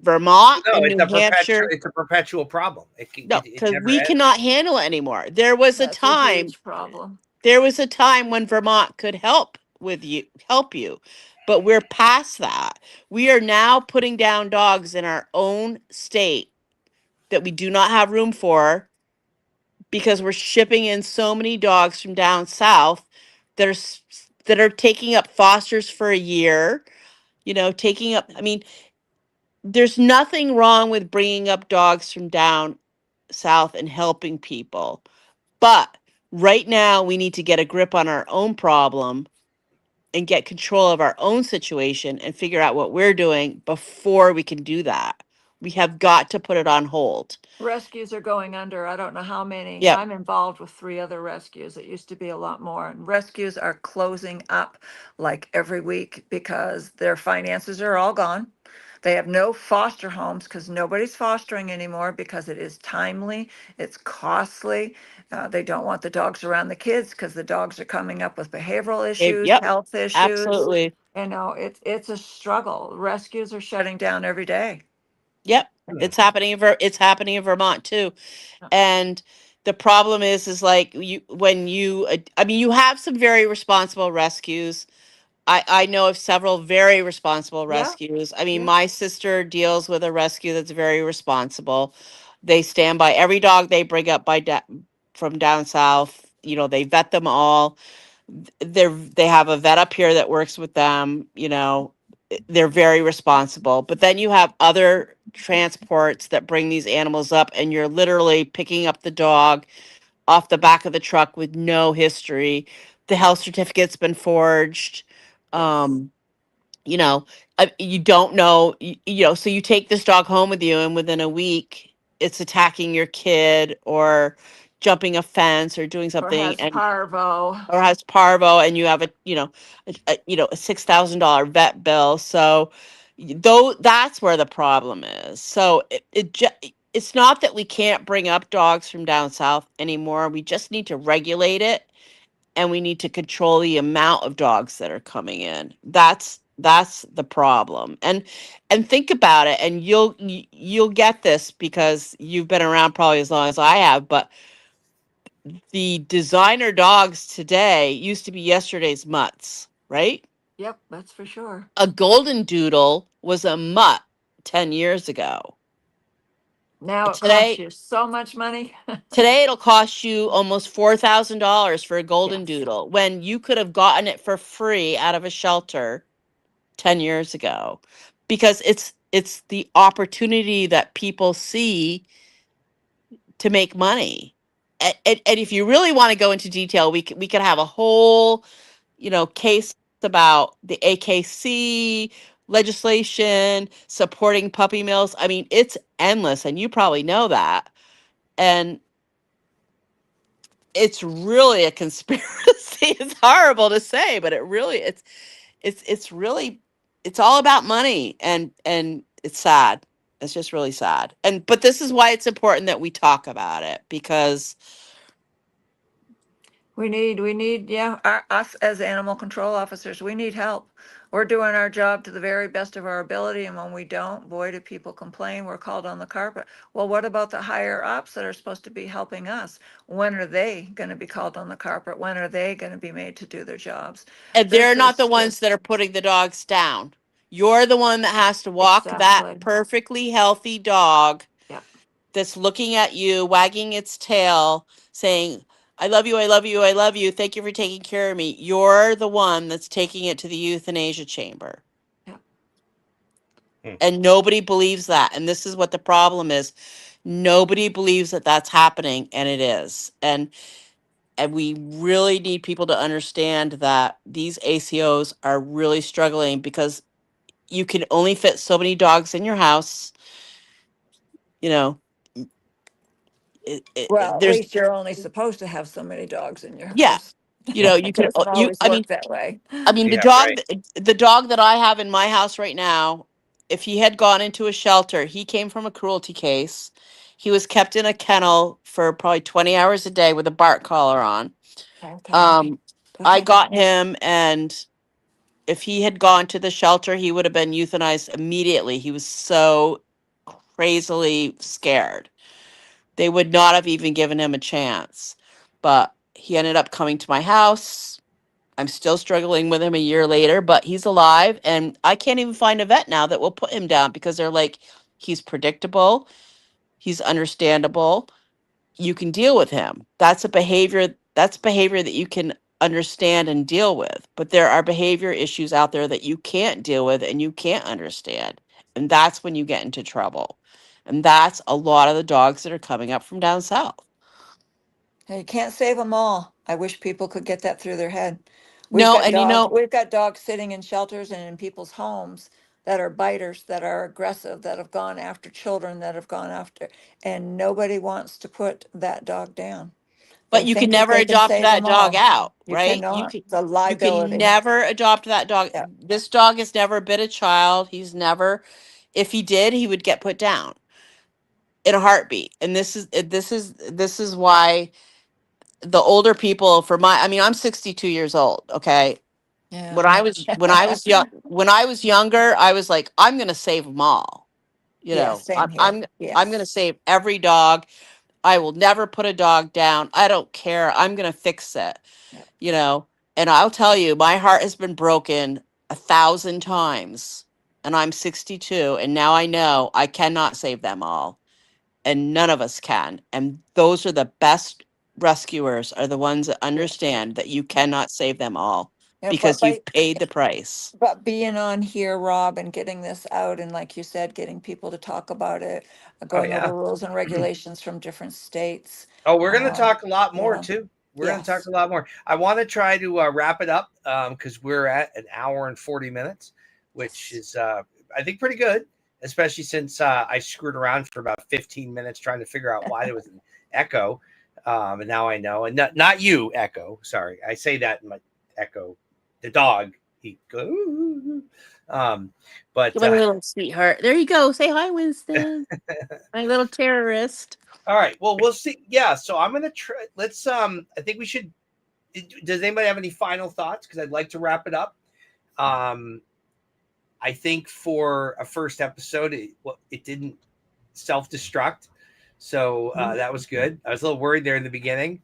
Vermont and New Hampshire. It's a perpetual problem. Because we cannot handle it anymore. There was a time. Problem. There was a time when Vermont could help you, but we're past that. We are now putting down dogs in our own state that we do not have room for because we're shipping in so many dogs from down south that are taking up fosters for a year. Taking up. I mean, there's nothing wrong with bringing up dogs from down south and helping people. But right now, we need to get a grip on our own problem and get control of our own situation and figure out what we're doing before we can do that. We have got to put it on hold. Rescues are going under. I don't know how many. Yep. I'm involved with 3 other rescues. It used to be a lot more. And rescues are closing up like every week because their finances are all gone. They have no foster homes because nobody's fostering anymore because it is timely, it's costly. They don't want the dogs around the kids because the dogs are coming up with behavioral issues, health issues. Absolutely. It's a struggle. Rescues are shutting down every day. Yep. It's happening in Vermont too. And the problem is like you have some very responsible rescues. I know of several very responsible rescues. I mean, my sister deals with a rescue that's very responsible. They stand by every dog they bring up from down south. You know, they vet them all. They have a vet up here that works with them. You know, they're very responsible. But then you have other transports that bring these animals up, and you're literally picking up the dog off the back of the truck with no history. The health certificate's been forged. Um, you know, you don't know, you know, so you take this dog home with you, and within a week, it's attacking your kid or jumping a fence or doing Or something, has and parvo. or has parvo, and you have a, you know, a $6,000 vet bill. So, though, that's where the problem is. So it's not that we can't bring up dogs from down south anymore. We just need to regulate it, and we need to control the amount of dogs that are coming in. That's the problem. And think about it, and you'll get this because you've been around probably as long as I have. But the designer dogs today used to be yesterday's mutts, right? Yep, that's for sure. A golden doodle was a mutt 10 years ago. Now it costs Today, you so much money. today it'll cost you almost $4,000 for a golden Yes. doodle when you could have gotten it for free out of a shelter 10 years ago, because it's the opportunity that people see to make money. And if you really want to go into detail, we could have a whole, you know, case about the AKC legislation supporting puppy mills. I mean, it's endless, and you probably know that. And it's really a conspiracy. It's horrible to say, but it's really, it's all about money, and it's sad. It's just really sad. But this is why it's important that we talk about it, because We need, yeah, us as animal control officers, we need help. We're doing our job to the very best of our ability, and when we don't, boy, do people complain, we're called on the carpet. Well, what about the higher ups that are supposed to be helping us? When are they gonna be called on the carpet? When are they gonna be made to do their jobs? and they're This not the is ones just, that are putting the dogs down. You're the one that has to walk that exactly, perfectly healthy dog yeah. that's looking at you, wagging its tail, saying, I love you, I love you, I love you. Thank you for taking care of me. You're the one that's taking it to the euthanasia chamber. Yeah. And nobody believes that. And this is what the problem is. Nobody believes that that's happening, and it is. And we really need people to understand that these ACOs are really struggling, because you can only fit so many dogs in your house. You know, Well, at there's, least you're only supposed to have so many dogs in your yeah, house. you know, you It can, doesn't you, always I mean, work that way. the Yeah, dog, right. the dog that I have in my house right now, if he had gone into a shelter, he came from a cruelty case. He was kept in a kennel for probably 20 hours a day with a bark collar on. Don't tell me. Um, I got him, and if he had gone to the shelter, he would have been euthanized immediately. He was so crazily scared. They would not have even given him a chance. But he ended up coming to my house. I'm still struggling with him a year later, but he's alive. And I can't even find a vet now that will put him down, because they're like, he's predictable, he's understandable, you can deal with him. That's behavior that you can understand and deal with. But there are behavior issues out there that you can't deal with and you can't understand. And that's when you get into trouble. And that's a lot of the dogs that are coming up from down south. Hey, you can't save them all. I wish people could get that through their head. No, and you know, We've got dogs sitting in shelters and in people's homes that are biters, that are aggressive, that have gone after children, that have gone after, and nobody wants to put that dog down. but They you can think that never they can adopt save that them dog all. out, You right? cannot. It's a You can liability. never adopt that dog. Yeah. This dog has never been a child. He's never, if he did, he would get put down in a heartbeat. And this is why the older people, for my, I mean, I'm 62 years old, okay? Yeah. When I was young, when I was younger, I was like, I'm going to save them all. You Yeah, know, same here. I'm going to Yes. save every dog. I will never put a dog down. I don't care. I'm going to fix it. Yeah. You know, and I'll tell you, my heart has been broken 1,000 times, and I'm 62, and now I know I cannot save them all, and none of us can. And those are the best rescuers are the ones that understand that you cannot save them all Yeah, because you've paid the price. but being on here, Rob, and getting this out, and like you said, getting people to talk about it, going yeah. over rules and regulations from different states. Oh, we're going to talk a lot more yeah. too. We're going to talk a lot more. I want to try to wrap it up because we're at an hour and 40 minutes, which is, I think, pretty good, especially since I screwed around for about 15 minutes trying to figure out why there was an echo. And now I know. And not you, Echo. Sorry. I say that in my Echo. The dog. He goes. But My little sweetheart. There you go. Say hi, Winston. My little terrorist. All right. Well, we'll see. Yeah. So I'm gonna try. Let's. I think we should. Does anybody have any final thoughts? Because I'd like to wrap it up. I think for a first episode, it didn't self-destruct, so that was good. I was a little worried there in the beginning,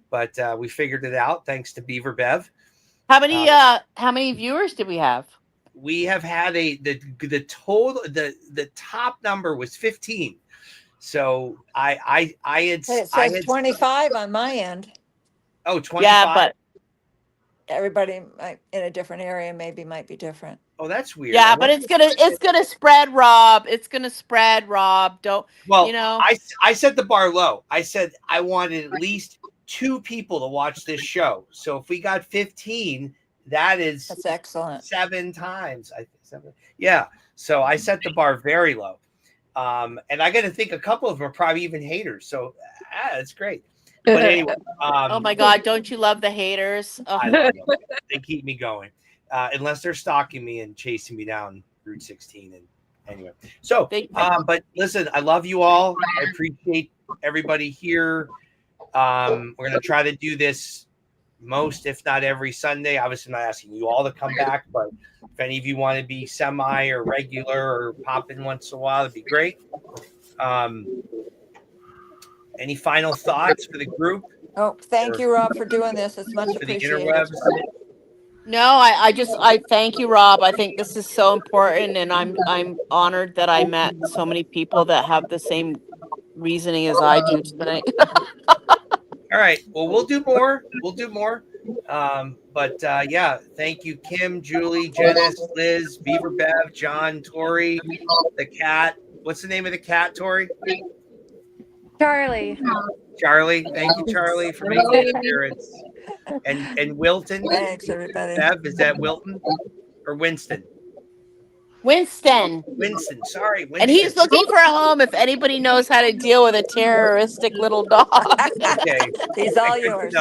but we figured it out thanks to Beaver Bev. How many viewers did we have? We have had the total the top number was 15. So I had It says 25 on my end. Oh, 25. Yeah, but everybody in a different area might be different. Oh, that's weird. Yeah, but it's gonna spread, Rob. It's gonna spread, Rob. Don't well, you know? I set the bar low. I said I wanted at least 2 people to watch this show. So if we got 15, that's excellent. 7 times. I think 7. Yeah. So I set the bar very low. And I got to think a couple of them are probably even haters. So that's great. But anyway, oh my God, don't you love the haters? Oh. I love them. They keep me going. Unless they're stalking me and chasing me down Route 16. And anyway, so, but listen, I love you all. I appreciate everybody here. We're going to try to do this most, if not every Sunday. Obviously, I'm not asking you all to come back, but if any of you want to be semi or regular or pop in once in a while, that'd be great. Any final thoughts for the group? Oh, thank you, Rob, for doing this. It's much For the appreciated. interwebs? No, I thank you, Rob. I think this is so important, and I'm honored that I met so many people that have the same reasoning as I do tonight. All right. Well, we'll do more. But yeah, thank you, Kim, Julie, Janice, Liz, Beaver Bev, John, Tori, the cat. What's the name of the cat, Tori? Charlie. Charlie. Thank you, Charlie, for making an appearance. And Wilton. Thanks, everybody. Bev, is that Wilton or Winston? Winston. Sorry, Winston. And he's looking for a home if anybody knows how to deal with a terroristic little dog. Okay. He's all yours.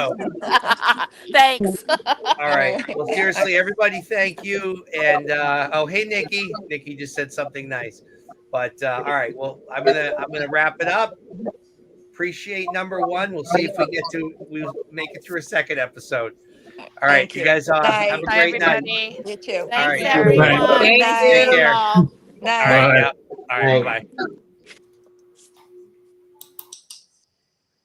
Thanks. All right. Well, seriously, everybody, thank you. And oh, hey, Nikki. Nikki just said something nice. But all right. Well, I'm gonna wrap it up. Appreciate number 1. We'll see if we'll make it through a second episode. All right, you guys have a great night. You too. Thanks, right. everyone. Take care. Bye. All right. Yeah. All right. Bye.